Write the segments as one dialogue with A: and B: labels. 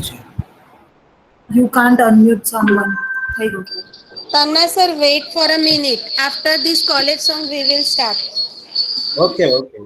A: છે. You can't unmute someone. થઈ ગયું.
B: Tanna sir, wait for a minute. After this college song, we will start.
C: Okay, okay.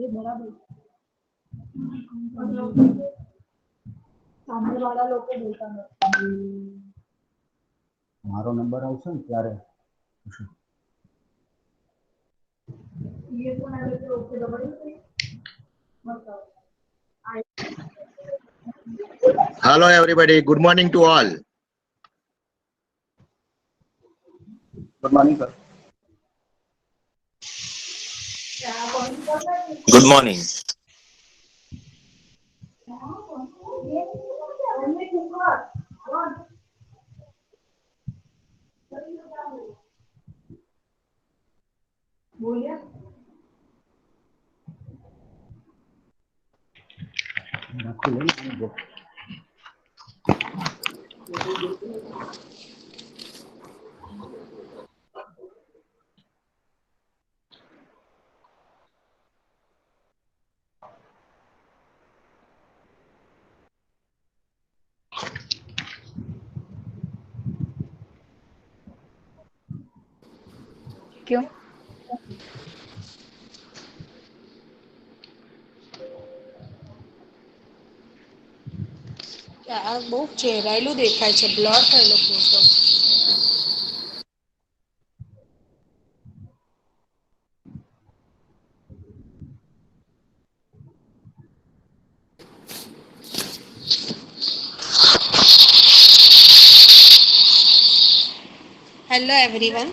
A: એ બરાબર સામેવાળા લોકો બોલતા નથી.
C: મારો નંબર આવશે ને ત્યારે
A: એ પણ આવે તો ઓકે બરાબર છે.
D: Hello, everybody. Good morning to all.
C: Good morning sir.
D: Good morning.
A: બોલ્યા
C: નાખી લઈને
E: क्यों?
B: આ બહુ ચહેરાયેલું દેખાય છે, બ્લર થયેલો photo. Hello everyone.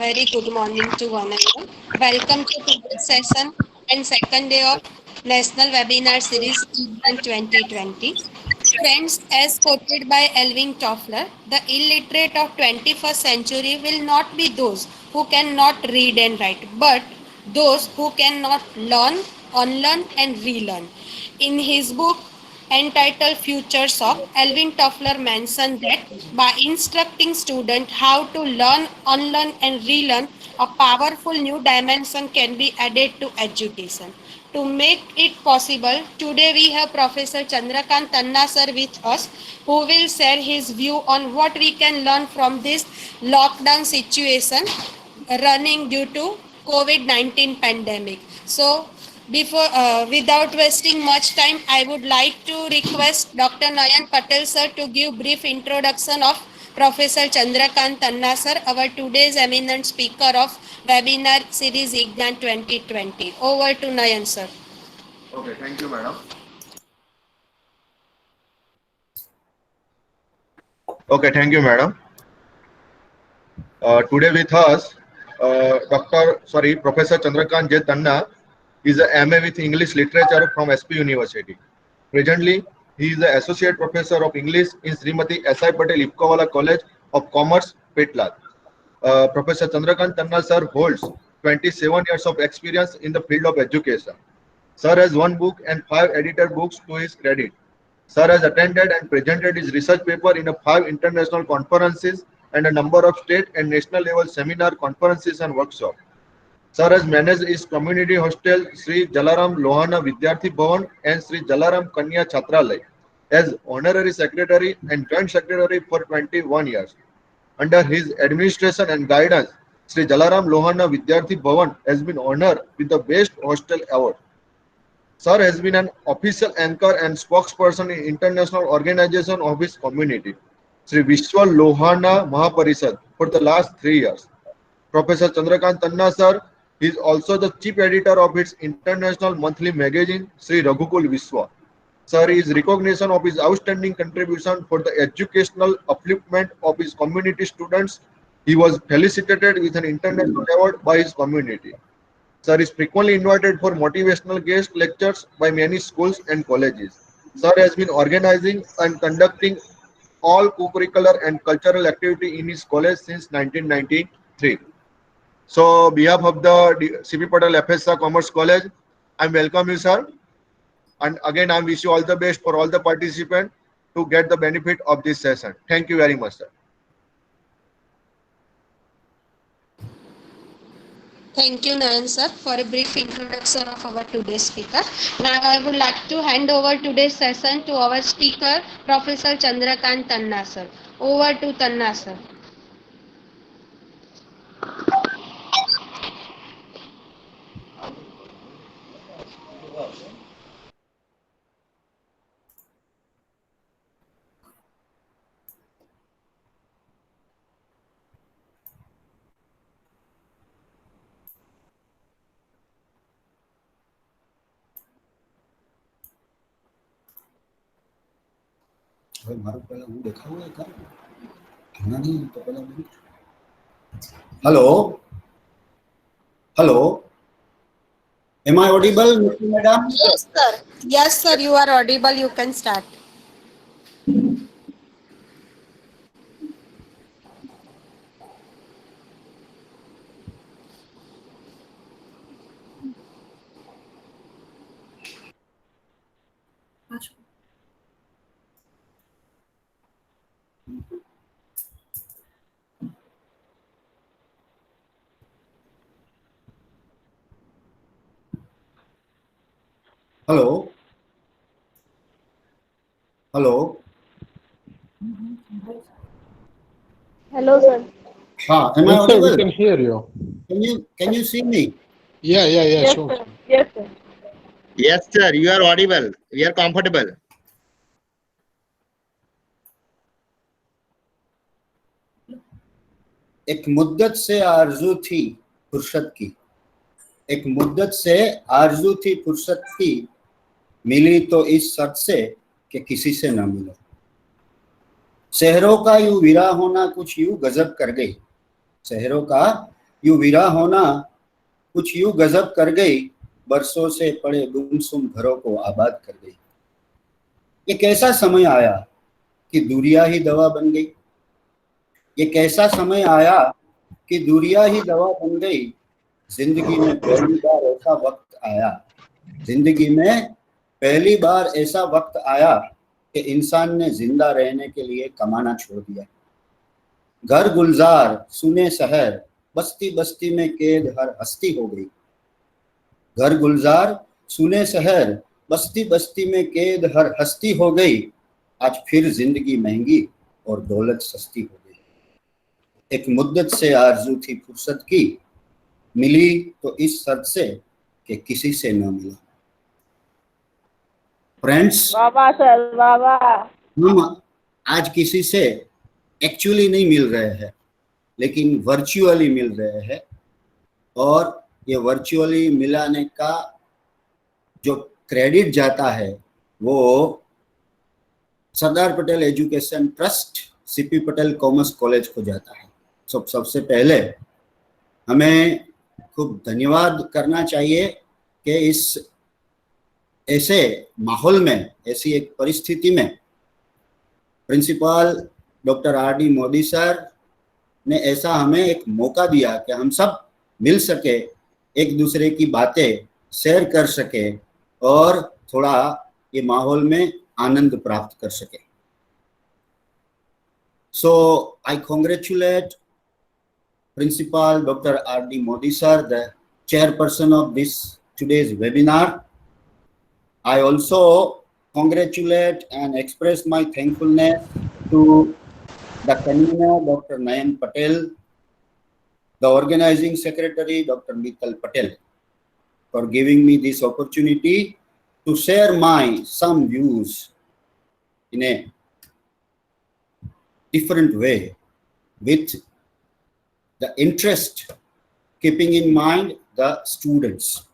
B: Very good morning to one and all. Welcome to today's session and second day of National Webinar Series in 2020. Friends, as quoted by Alvin Toffler, the illiterate of 21st century will not be those who cannot read and write, but those who cannot learn, unlearn and relearn. In his book entitled Future Shock, Alvin Toffler mentioned that by instructing students how to learn, unlearn and relearn, a powerful new dimension can be added to education. To make it possible, today we have Professor Chandrakant Tanna sir with us, who will share his view on what we can learn from this lockdown situation running due to COVID-19 pandemic. So, without wasting much time, I would like to request Dr. Nayan Patel sir to give brief introduction of Professor Chandrakant Tanna sir, our today's eminent speaker of webinar series IGNAN 2020. Over to Nayan sir.
D: Okay, thank you, madam. Okay, thank you, madam. Today with us, Professor Chandrakant J. Tanna is a MA with English Literature from SP University. Presently, he is the Associate Professor of English in Srimati S.I. Patel Ipkawala College of Commerce, Petla. Professor Chandrakant Tanna sir holds 27 years of experience in the field of education. Sir has one book and 5 edited books to his credit. Sir has attended and presented his research paper in 5 international conferences and a number of state and national level seminar conferences and workshops. Sir has managed his community hostel Sri Jalaram Lohana Vidyarthi Bhavan and Sri Jalaram Kanya Chhatralay as honorary secretary and joint secretary for 21 years. Under his administration and guidance, Sri Jalaram Lohana Vidyarthi Bhavan has been honored with the Best Hostel Award. Sir has been an official anchor and spokesperson in international organization of his community, Sri Vishwa Lohana Mahaparishad, for the last 3 years. Professor Chandrakant Tanna sir is also the chief editor of its international monthly magazine, Sri Raghukul Vishwa. Sir is recognition of his outstanding contribution for the educational upliftment of his community students. He was felicitated with an international award by his community. Sir is frequently invited for motivational guest lectures by many schools and colleges. Sir has been organizing and conducting all co-curricular and cultural activity in his college since 1993. So, behalf of the CP Patel FSA Commerce College, I welcome you, sir. And again, I wish you all the best for all the participants to get the benefit of this session. Thank you very much, sir.
B: Thank you, Nayan sir, for a brief introduction of our today's speaker. Now I would like to hand over today's session to our speaker, Professor Chandrakant Tanna sir. Over to Tanna sir.
C: હવે મારું પહેલા હું દેખાવું એ કર ઘણા નહીં તો પહેલા hello hello am I audible, madam?
B: Yes sir. Yes sir, you are audible. You can start.
C: Hello. Hello.
E: Hello, sir.
C: Am I
F: Yes, sir, we
C: audible?
F: can hear you.
C: Can you see me?
F: Yeah,
E: Yes,
F: sure.
E: sir. Yes, sir.
D: Yes, sir, you are audible. We are comfortable.
C: एक मुद्दत से आरजू थी फुर्सत की, एक मुद्दत से आरजू थी फुर्सत की, मिली तो इस शर्त से कि किसी से ना मिलो। शहरों का यूं विरा होना कुछ यूं गजब कर गई, शहरों का यूं विरा होना कुछ यूं गजब कर गई, बरसों से पड़े गुमसुम घरों को आबाद कर गई। ये कैसा समय आया कि दूरियां ही दवा बन गई, ये कैसा समय आया कि दूरियां ही दवा बन गई। जिंदगी में पहली बार ऐसा वक्त आया, जिंदगी में पहली बार ऐसा वक्त आया कि इंसान ने जिंदा रहने के लिए कमाना छोड़ दिया। घर गुलजार सुने शहर, बस्ती बस्ती में कैद हर हस्ती हो गई। घर गुलजार सुने शहर, बस्ती बस्ती में कैद हर हस्ती हो गई। आज फिर जिंदगी महंगी और दौलत सस्ती हो गई। एक मुद्दत से आरजू थी फुर्सत की, मिली तो इस शर्त से कि किसी से न मिला। फ्रेंड्स,
E: वाह वाह सर, वाह वाह।
C: हम आज किसी से एक्चुअली नहीं मिल रहे हैं, लेकिन वर्चुअली मिल रहे हैं। और ये वर्चुअली मिलाने का जो क्रेडिट जाता है वो Sardar Patel education trust, CP Patel commerce college को जाता है। सबसे पहले हमें खूब धन्यवाद करना चाहिए कि इस ऐसे माहौल में, ऐसी एक परिस्थिति में principal doctor R D. Modi sir ने ऐसा हमें एक मौका दिया कि हम सब मिल सके, एक दूसरे की बातें शेयर कर सके और थोड़ा ये माहौल में आनंद प्राप्त कर सके। So I congratulate Principal Dr. R.D. Modi sir, the chairperson of this today's webinar. I also congratulate and express my thankfulness to the convener, Dr. Nayan Patel, the organizing secretary, Dr. Mital Patel, for giving me this opportunity to share my some views in a different way with the interest, keeping in mind the students.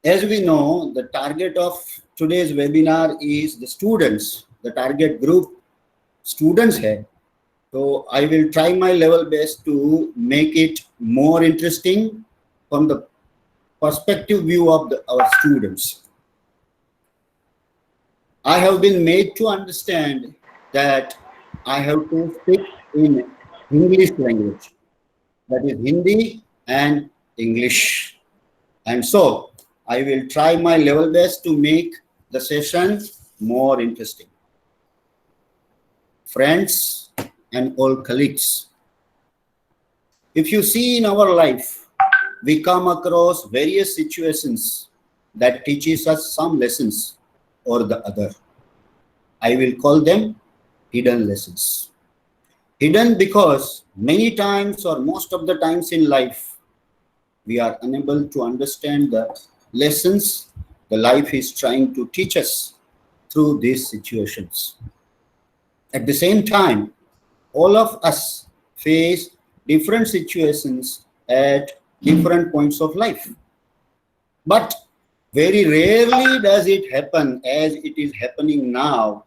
C: As we know, the target of today's webinar is the students, the target group students hai. So I will try my level best to make it more interesting from the perspective view of our students. I have been made to understand that I have to speak in English language, that is Hindi and English. And so I will try my level best to make the session more interesting. Friends and all colleagues, if you see in our life, we come across various situations that teaches us some lessons or the other. I will call them hidden lessons. Hidden because many times or most of the times in life, we are unable to understand the lessons the life is trying to teach us through these situations. At the same time, all of us face different situations at different points of life. But very rarely does it happen as it is happening now,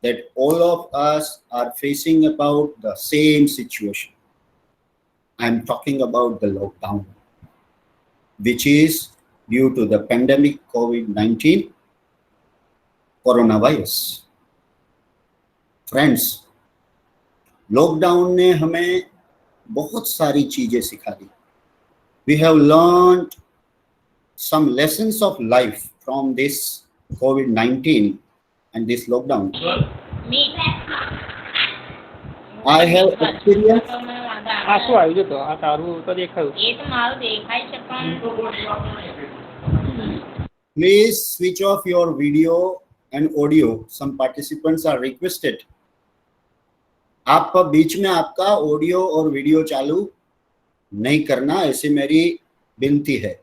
C: that all of us are facing about the same situation. I'm talking about the lockdown, which is due to the pandemic COVID-19 coronavirus. Friends, lockdown ने हमें बहुत सारी चीजें सिखा दी. We have learned some lessons of life from this COVID-19 and this lockdown. I have experienced. Please switch off your video and audio. Some participants are requested. आप बीच में आपका audio और वीडियो चालू नहीं करना, ऐसी मेरी विनती है.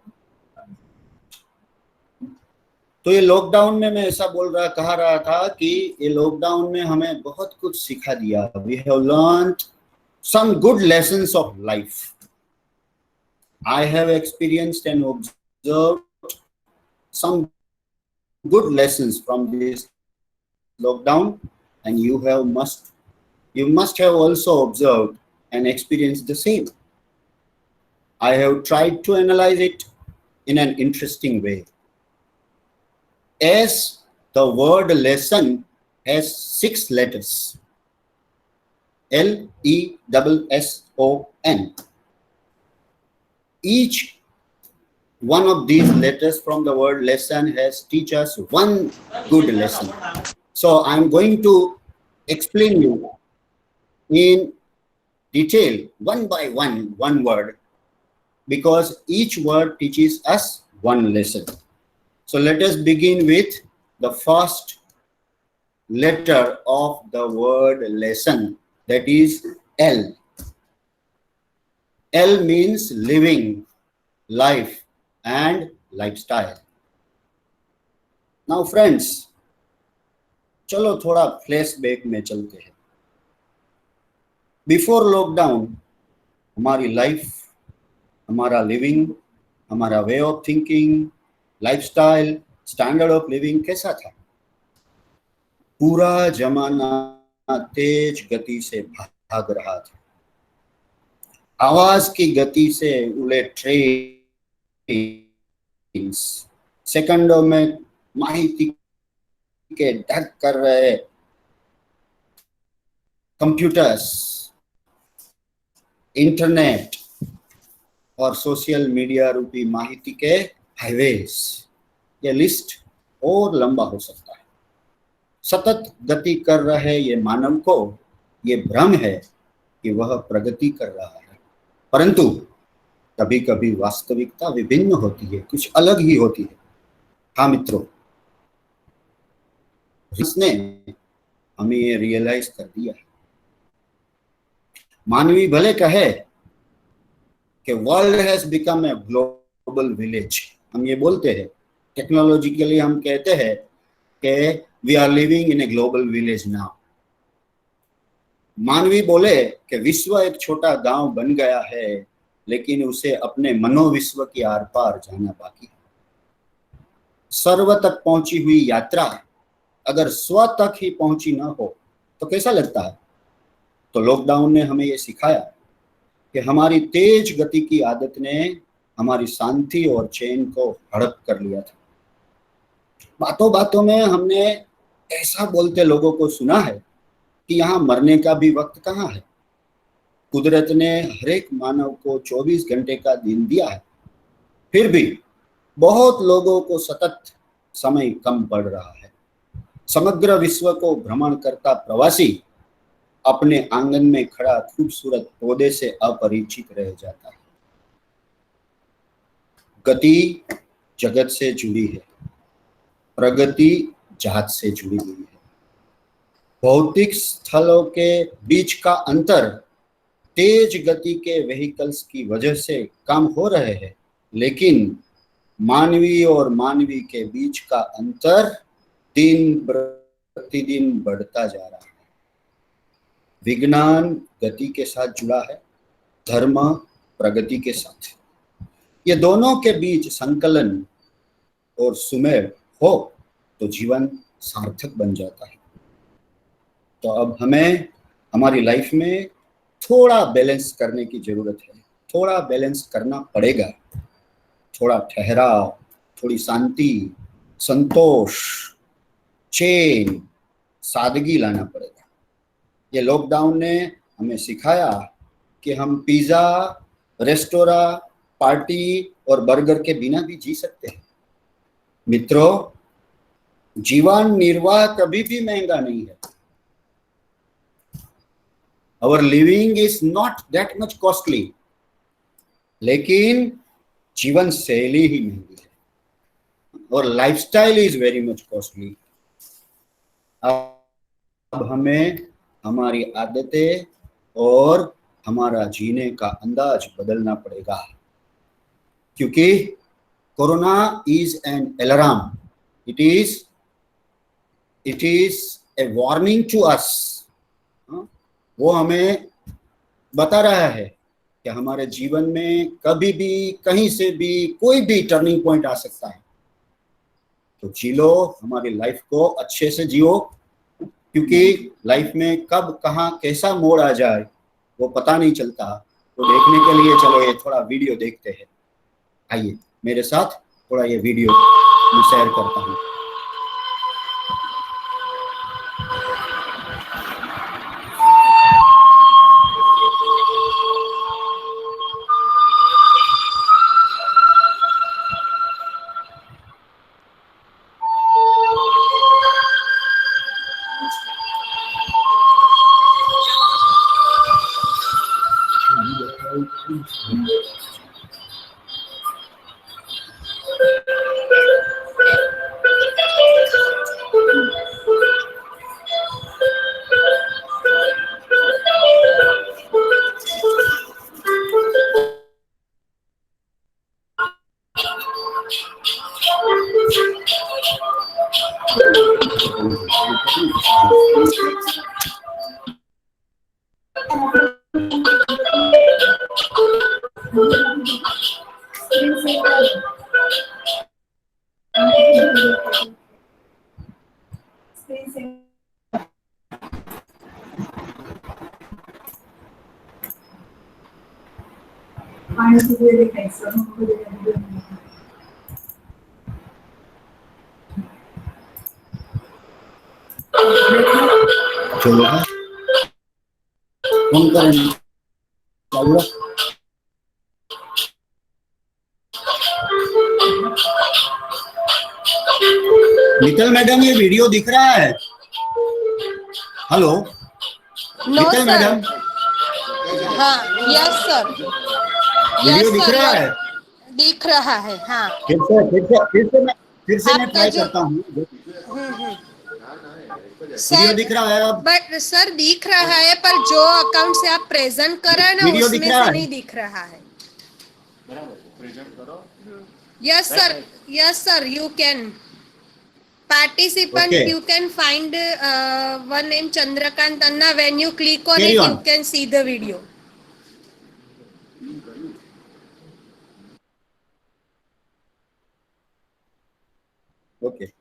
C: तो ये लॉकडाउन में मैं ऐसा कह रहा था कि ये लॉकडाउन में हमें बहुत कुछ सिखा दिया. We have learned some good lessons of life. I have experienced and observed some good lessons from this lockdown, and you must have also observed and experienced the same. I have tried to analyze it in an interesting way. As the word lesson has 6 letters, L-E-S-S-O-N. Each one of these letters from the word lesson has teach us one good lesson. So I'm going to explain you in detail, one by one word, because each word teaches us one lesson. So let us begin with the first letter of the word lesson, that is L. L means living, life and lifestyle. Now friends, चलो थोड़ा flashback में चलते हैं. Before lockdown हमारी life, हमारा living, हमारा way of thinking, lifestyle, standard of living कैसा था? पूरा जमाना तेज गति से भाग रहा था। आवाज की गति से उड़े ट्रेन, सेकंडों में माहिती के ढक कर रहे कंप्यूटर्स, इंटरनेट और सोशल मीडिया रूपी माहिती के हाईवेज। ये लिस्ट और लंबा हो सकता है। सतत गति कर रहे ये मानव को ये भ्रम है कि वह प्रगति कर रहा है, परंतु कभी कभी वास्तविकता विभिन्न होती है, कुछ अलग ही होती है। हाँ मित्रों, इसने हमें ये रियलाइज कर दिया है। मानवी भले कहे कि world has become a global village, हम ये बोलते हैं, टेक्नोलॉजिकली हम कहते हैं कि we are living in a global village now. मानवी बोले कि विश्व एक छोटा गांव बन गया है, लेकिन उसे अपने मनोविश्व की आर पार जाना बाकी है। सर्व तक पहुंची हुई यात्रा अगर स्व तक ही पहुंची ना हो तो कैसा लगता है? तो लॉकडाउन ने हमें ये सिखाया कि हमारी तेज गति की आदत ने हमारी शांति और चैन को हड़प कर लिया था। बातों बातों में हमने ऐसा बोलते लोगों को सुना है कि यहाँ मरने का भी वक्त कहाँ है। कुदरत ने हर एक मानव को 24 घंटे का दिन दिया है, फिर भी बहुत लोगों को सतत समय कम पड़ रहा है। समग्र विश्व को भ्रमण करता प्रवासी अपने आंगन में खड़ा खूबसूरत पौधे से अपरिचित रह जाता है। गति जगत से जुड़ी है, प्रगति जात से जुड़ी हुई है। भौतिक स्थलों के बीच का अंतर तेज गति के व्हीकल्स की वजह से कम हो रहे हैं, लेकिन मानवी और मानवी के बीच का अंतर दिन प्रतिदिन बढ़ता जा रहा है। विज्ञान गति के साथ जुड़ा है, धर्म प्रगति के साथ। ये दोनों के बीच संकलन और सुमेल हो तो जीवन सार्थक बन जाता है। तो अब हमें हमारी लाइफ में थोड़ा बैलेंस करने की जरूरत है, थोड़ा बैलेंस करना पड़ेगा। थोड़ा ठहराव, थोड़ी शांति, संतोष, चैन, सादगी लाना पड़ेगा। ये लॉकडाउन ने हमें सिखाया कि हम पिज्जा, रेस्टोरेंट, पार्टी और बर्गर के बिना भी जी सकते हैं। मित्रों, जीवन निर्वाह कभी भी महंगा नहीं है। Our living is not that much costly, लेकिन जीवन शैली ही महंगी है और lifestyle is very much costly. अब हमें हमारी आदतें और हमारा जीने का अंदाज बदलना पड़ेगा, क्योंकि corona is an alarm, it is a warning to us. वो हमें बता रहा है कि हमारे जीवन में कभी भी, कहीं से भी, कोई भी टर्निंग पॉइंट आ सकता है। तो जी लो, हमारी लाइफ को अच्छे से जियो, क्योंकि लाइफ में कब कहाँ कैसा मोड़ आ जाए वो पता नहीं चलता। तो देखने के लिए चलो ये थोड़ा वीडियो देखते हैं। आइए मेरे साथ थोड़ा ये वीडियो मैं शेयर करता हूँ। चलो फोन करें चालू है। नीतल मैडम ये वीडियो दिख रहा है? Hello
B: no
C: Neetal
B: sir.
C: Madam
B: हाँ, यस सर।
C: वीडियो दिख रहा है?
B: दिख रहा है, हाँ।
C: फिर से मैं
B: आपका
C: ट्राई
B: जो
C: करता हूँ। वीडियो
B: सर,
C: दिख रहा है अब?
B: बट सर दिख रहा है, पर जो अकाउंट से आप प्रेजेंट कर रहे हैं ना,
C: वीडियो दिख
B: उसमें
C: रहा
B: से
C: है?
B: नहीं दिख रहा है। Yes sir, yes sir, you can participant.
C: Okay.
B: You can find one name Chandrakant Anna. When you click on
C: Carry
B: it,
C: on.
B: you can see the video.
C: Okay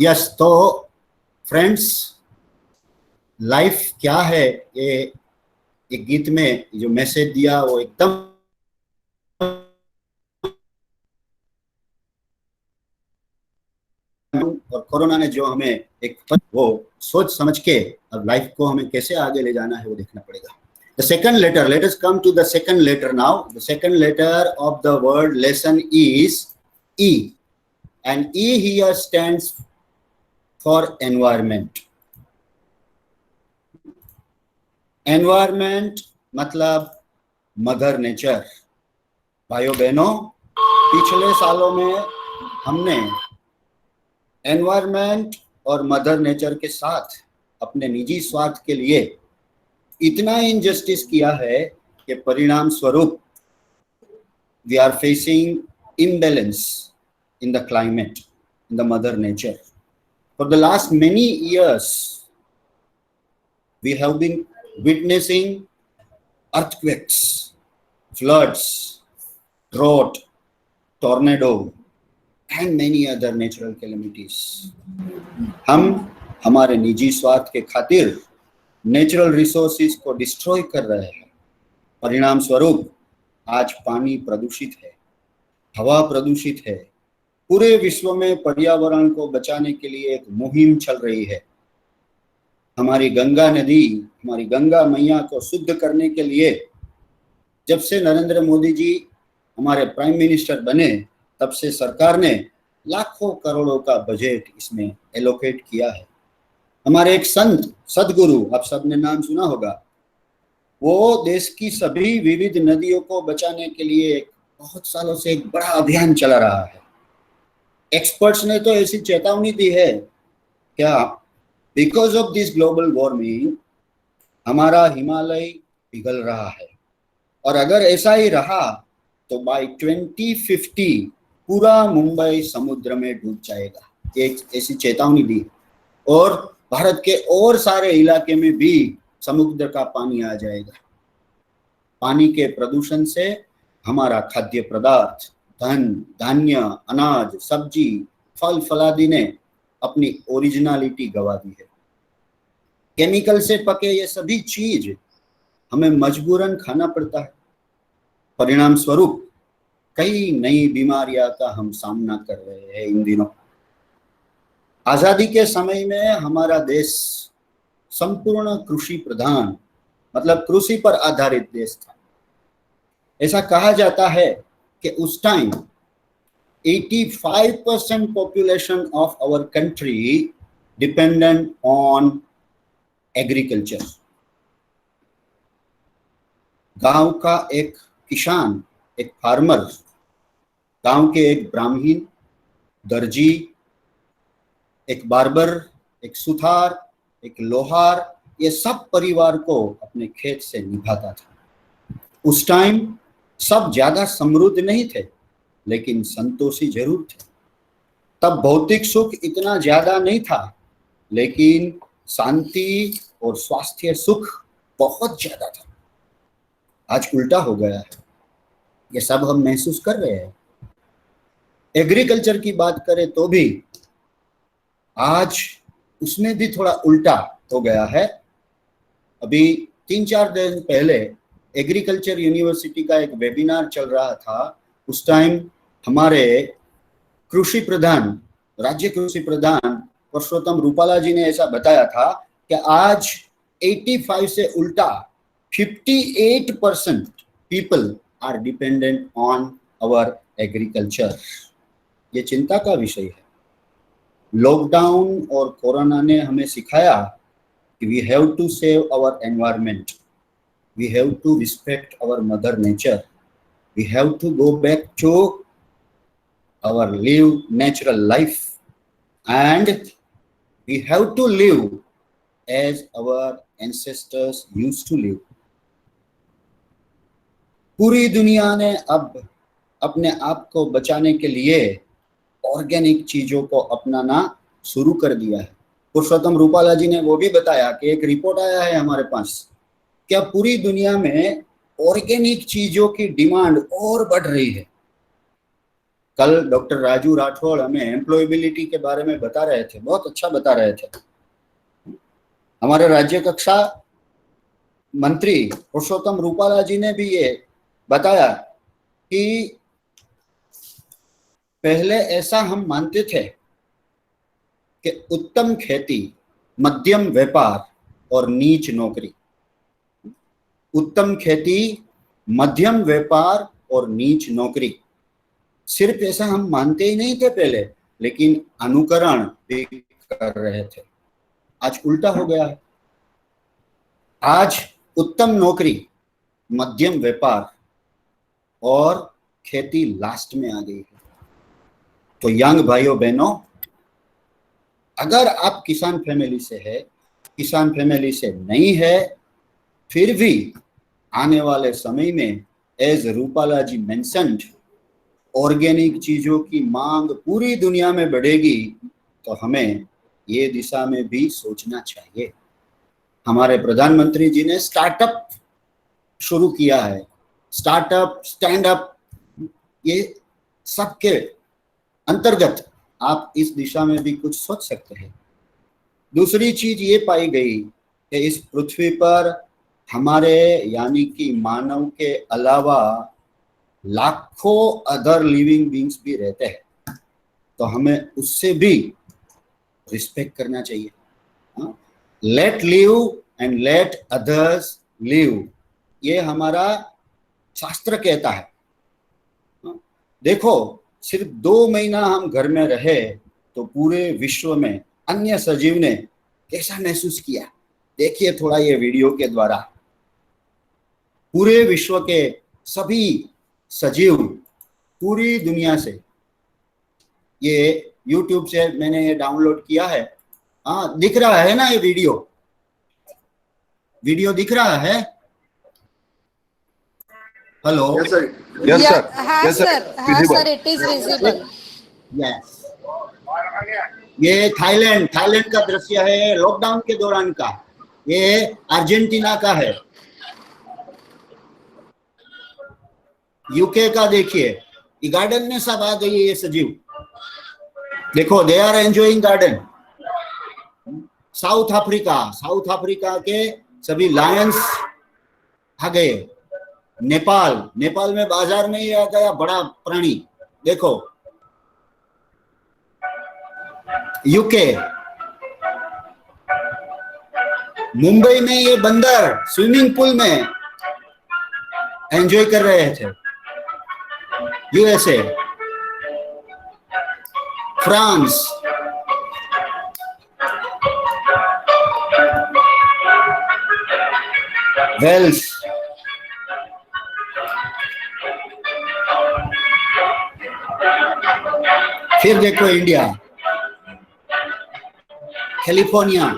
C: yes तो फ्रेंड्स, लाइफ क्या है, ये एक गीत में जो message दिया वो एकदम और कोरोना ने जो हमें एक वो सोच समझ के अब लाइफ को हमें कैसे आगे ले जाना है वो देखना पड़ेगा। The second letter, let us come to the second letter now. The second letter of the word lesson is E, and E here stands for environment. Environment मतलब मदर नेचर। भाइयों बहनों, पिछले सालों में हमने एनवायरनमेंट और मदर नेचर के साथ अपने निजी स्वार्थ के लिए इतना इनजस्टिस किया है कि परिणाम स्वरूप we are facing imbalance in the climate, in the mother nature. For the last many years, we have been witnessing earthquakes, floods, drought, tornado, and many other natural calamities. हम हमारे निजी स्वार्थ के खातिर नेचुरल रिसोर्सेज को destroy कर रहे हैं। परिणाम स्वरूप आज पानी प्रदूषित है, हवा प्रदूषित है। पूरे विश्व में पर्यावरण को बचाने के लिए एक मुहिम चल रही है। हमारी गंगा नदी, हमारी गंगा मैया को शुद्ध करने के लिए जब से नरेंद्र मोदी जी हमारे प्राइम मिनिस्टर बने, तब से सरकार ने लाखों करोड़ों का बजट इसमें एलोकेट किया है। हमारे एक संत सदगुरु, आप सबने नाम सुना होगा, वो देश की सभी विविध नदियों को बचाने के लिए बहुत सालों से एक बड़ा अभियान चला रहा है। एक्सपर्ट्स ने तो ऐसी चेतावनी दी है क्या because of this global warming हमारा हिमालय पिघल रहा है, और अगर ऐसा ही रहा तो बाय 2050 पूरा मुंबई समुद्र में डूब जाएगा। एक ऐसी चेतावनी दी, और भारत के और सारे इलाके में भी समुद्र का पानी आ जाएगा। पानी के प्रदूषण से हमारा खाद्य पदार्थ, धन धान्य, अनाज, सब्जी, फल फलादि ने अपनी ओरिजिनलिटी गवा दी है। केमिकल से पके ये सभी चीज हमें मजबूरन खाना पड़ता है। परिणाम स्वरूप कई नई बीमारियां का हम सामना कर रहे हैं इन दिनों। आजादी के समय में हमारा देश संपूर्ण कृषि प्रधान, मतलब कृषि पर आधारित देश था। ऐसा कहा जाता है कि उस time 85% population of our country dependent on agriculture. गांव का एक किसान, एक फार्मर, गांव के एक ब्राह्मण, दर्जी, एक बार्बर, एक सुथार, एक लोहार, ये सब परिवार को अपने खेत से निभाता था। उस टाइम सब ज्यादा समृद्ध नहीं थे, लेकिन संतोषी जरूर थे। तब भौतिक सुख इतना ज्यादा नहीं था, लेकिन शांति और स्वास्थ्य सुख बहुत ज्यादा था। आज उल्टा हो गया है, ये सब हम महसूस कर रहे हैं। एग्रीकल्चर की बात करें तो भी आज उसमें भी थोड़ा उल्टा हो गया है। अभी 3-4 दिन पहले एग्रीकल्चर यूनिवर्सिटी का एक वेबिनार चल रहा था। उस टाइम हमारे कृषि प्रधान, राज्य कृषि प्रधान पुरुषोत्तम रूपाला जी ने ऐसा बताया था कि आज 85 से उल्टा 58% people are dependent on our agriculture. ये चिंता का विषय है। लॉकडाउन और कोरोना ने हमें सिखाया कि we have to save our environment, we have to respect our mother nature, we have to go back to our live natural life, and we have to live as our ancestors used to live. पूरी दुनिया ने अब अपने आप को बचाने के लिए ऑर्गेनिक चीजों को अपनाना शुरू कर दिया है। पुरुषोत्तम रूपाला जी ने वो भी बताया कि एक रिपोर्ट आया है हमारे पास, क्या पूरी दुनिया में ऑर्गेनिक चीजों की डिमांड और बढ़ रही है। कल डॉक्टर राजू राठौड़ हमें एम्प्लॉयबिलिटी के बारे में बता रहे थे, बहुत अच्छा बता रहे थे। हमारे राज्य कक्षा मंत्री पुरुषोत्तम रूपाला जी ने भी ये बताया कि पहले ऐसा हम मानते थे कि उत्तम खेती, मध्यम व्यापार और नीच नौकरी। उत्तम खेती, मध्यम व्यापार और नीच नौकरी, सिर्फ ऐसा हम मानते ही नहीं थे पहले, लेकिन अनुकरण भी कर रहे थे। आज उल्टा हो गया है। आज उत्तम नौकरी, मध्यम व्यापार और खेती लास्ट में आ गई है। तो यंग भाइयों बहनों, अगर आप किसान फैमिली से है, किसान फैमिली से नहीं है, फिर भी आने वाले समय में एज रूपाला जी मेंशन्ड ऑर्गेनिक चीजों की मांग पूरी दुनिया में बढ़ेगी, तो हमें ये दिशा में भी सोचना चाहिए। हमारे प्रधानमंत्री जी ने स्टार्टअप शुरू किया है, स्टार्टअप, स्टैंड अप, ये सबके अंतर्गत आप इस दिशा में भी कुछ सोच सकते हैं। दूसरी चीज ये पाई गई कि इस पृथ्वी पर हमारे यानी कि मानव के अलावा लाखों अदर लिविंग बींग्स भी रहते हैं, तो हमें उससे भी रिस्पेक्ट करना चाहिए। Let live and let others live, ये हमारा शास्त्र कहता है। देखो, सिर्फ 2 महीना हम घर में रहे तो पूरे विश्व में अन्य सजीव ने कैसा महसूस किया, देखिए थोड़ा ये वीडियो के द्वारा। पूरे विश्व के सभी सजीव पूरी दुनिया से, ये YouTube से मैंने ये डाउनलोड किया है, हाँ दिख रहा है ना ये वीडियो? वीडियो दिख रहा है? Hello?
D: Yes, sir. Yes,
B: Yeah,
D: sir. Yes, sir.
B: हाँ
D: Visible.
B: sir, it is visible.
C: Yes. ये थाईलैंड का दृश्य है लॉकडाउन के दौरान का। ये अर्जेंटीना का है। यूके का देखिए, ये गार्डन में सब आ गई है ये सजीव। देखो, they are enjoying garden. South Africa के सभी लायंस आ गए। नेपाल में बाजार में ही आ गया बड़ा प्राणी। देखो, यूके, मुंबई में ये बंदर स्विमिंग पूल में एंजॉय कर रहे थे। यूएसए, फ्रांस, वेल्स, फिर देखो इंडिया, कैलिफोर्निया,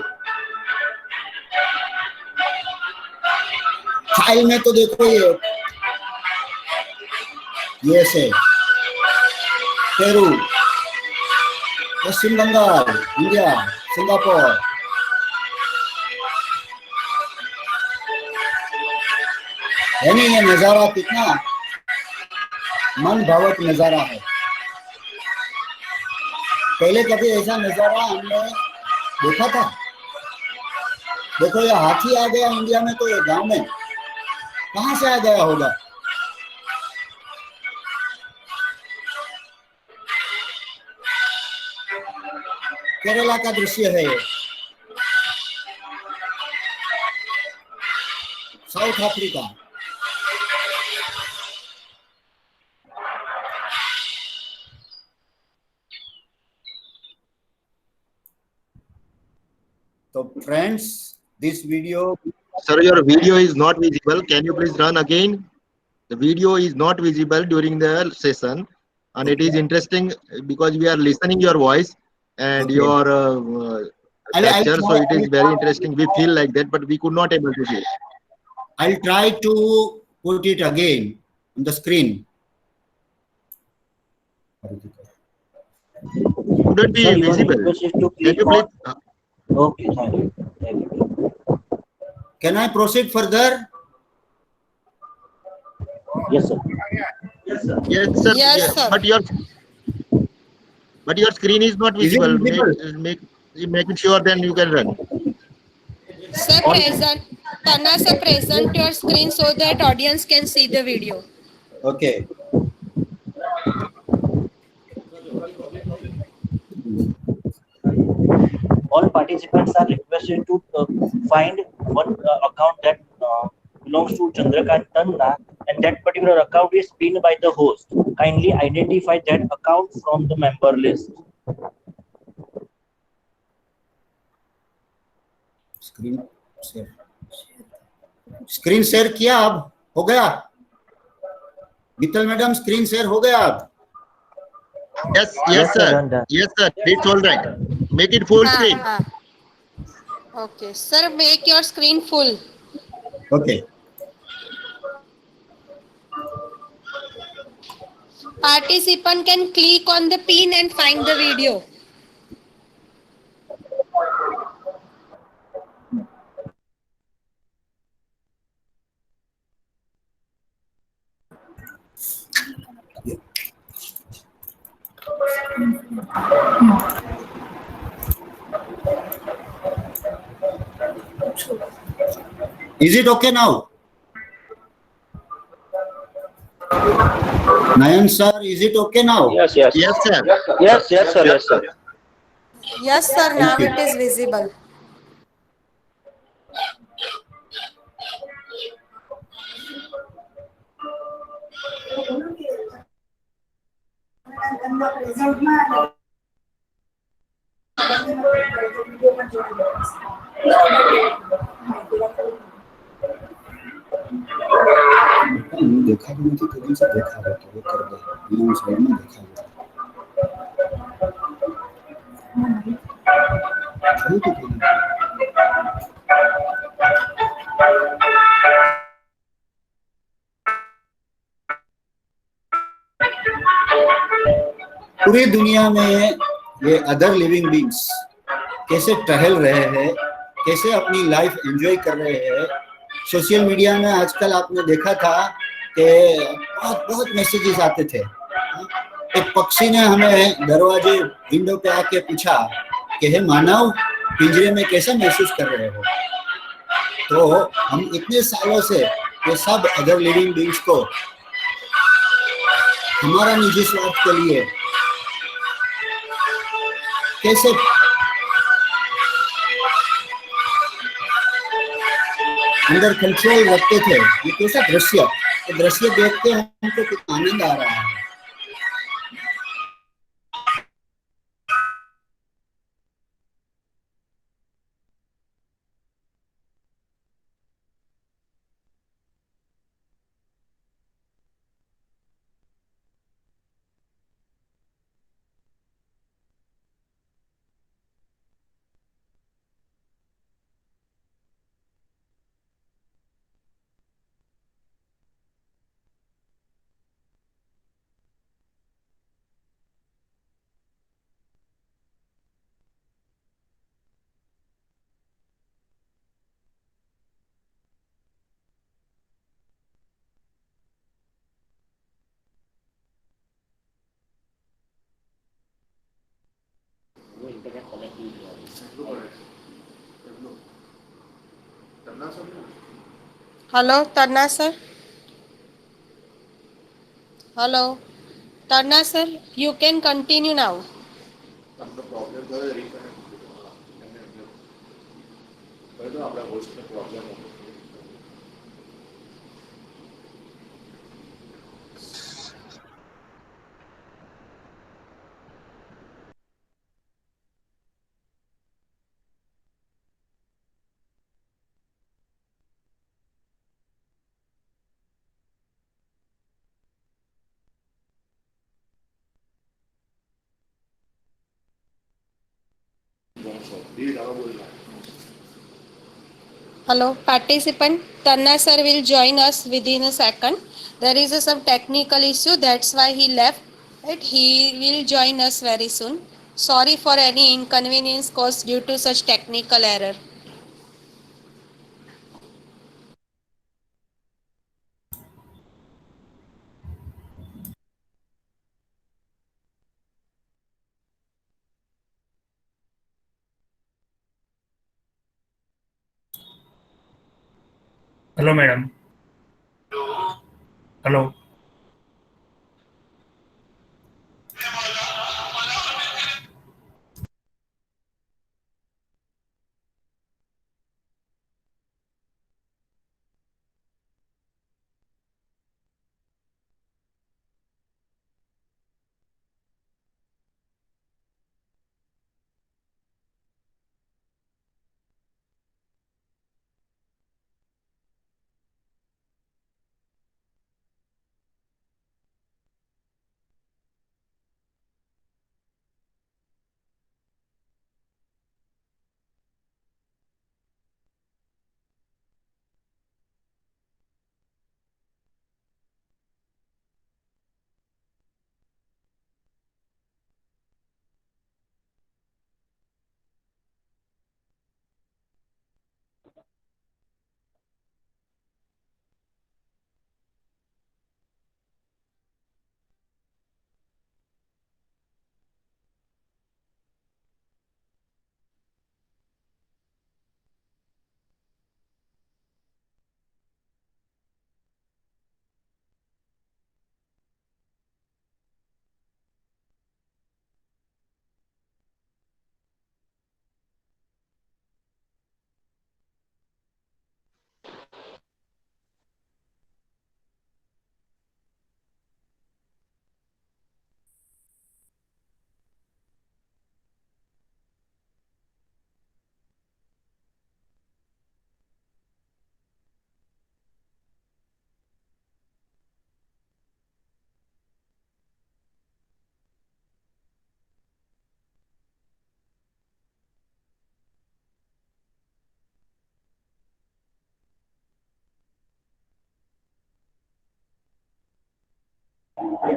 C: फाइल में तो देखो ये यूएसए, पेरू, पश्चिम बंगाल, इंडिया, सिंगापुर। है नहीं ये नजारा कितना मन भावक नजारा है। पहले कभी ऐसा नजारा हमने देखा था? देखो ये हाथी आ गया इंडिया में, तो ये गांव में कहां से आ गया होगा? केरला का दृश्य है ये। साउथ अफ्रीका, तो friends, this video,
D: Sir, your video is not visible. Can you please run again? The video is not visible during the session, and it is interesting because we are listening your voice and
C: Okay.
D: your
C: I'll
D: capture. So it is
C: try-
D: very interesting. We feel like that, but we could not able to see.
C: I'll try to put it again on the screen.
D: Couldn't be
F: Sir, your
D: visible.
F: request is to
D: Can you
F: click
D: please?
F: on. Okay, thank you. Thank you.
C: Can I proceed further?
F: Yes, sir.
D: Yes, sir.
B: Yes, sir.
D: But your screen is not
C: Is it
D: visible.
C: visible?
D: Make it sure, then you can run.
B: Sir, Tanna sir, present your screen so that audience can see the video.
C: Okay.
F: All participants are requested to find one account that belongs to Chandrakant Tanna, and that particular account is pinned by the host. Kindly identify that account from the member list.
C: Screen share किया? अब हो गया? Mittal madam, screen share हो गया अब?
D: Yes,
F: Yes, sir,
D: sir.
F: done that.
D: Yes, sir. It's all right. Make it full screen.
B: Okay, sir, make your screen full.
C: Okay.
B: Participant can click on the pin and find the video.
C: Is it okay now? Nayan sir, is it okay now?
F: Yes, yes.
D: Yes, sir.
F: Yes, yes, sir. Yes, sir.
B: Yes, sir, now
C: you.
B: it is visible.
C: देखा भी नहीं थी, कभी से देखा है तो वो कर दे। मैं उस साइड में देखा हुआ पूरी दुनिया में ये अदर लिविंग बींग्स कैसे टहल रहे हैं, कैसे अपनी लाइफ एंजॉय कर रहे हैं। सोशल मीडिया में आजकल आपने देखा था कि बहुत बहुत मैसेजेस आते थे। एक पक्षी ने हमें दरवाजे विंडो पे आके पूछा कि हे मानव, पिंजरे में कैसा महसूस कर रहे हो। तो हम इतने सालों से ये सब अदर लिविंग बींग्स को हमारा निजी स्वार्थ के लिए कैसे अंडर कंट्रोल रखते थे, ये कैसा दृश्य, ये दृश्य देख के हमको कितना आनंद आ रहा है।
B: Hello, Tarna sir. Hello, Tarna sir. You can continue now. Hello, participant. Tanna sir will join us within a second. There is some technical issue, that's why he left. Right? He will join us very soon. Sorry for any inconvenience caused due to such technical error.
G: Hello, madam. Hello.
C: हाँ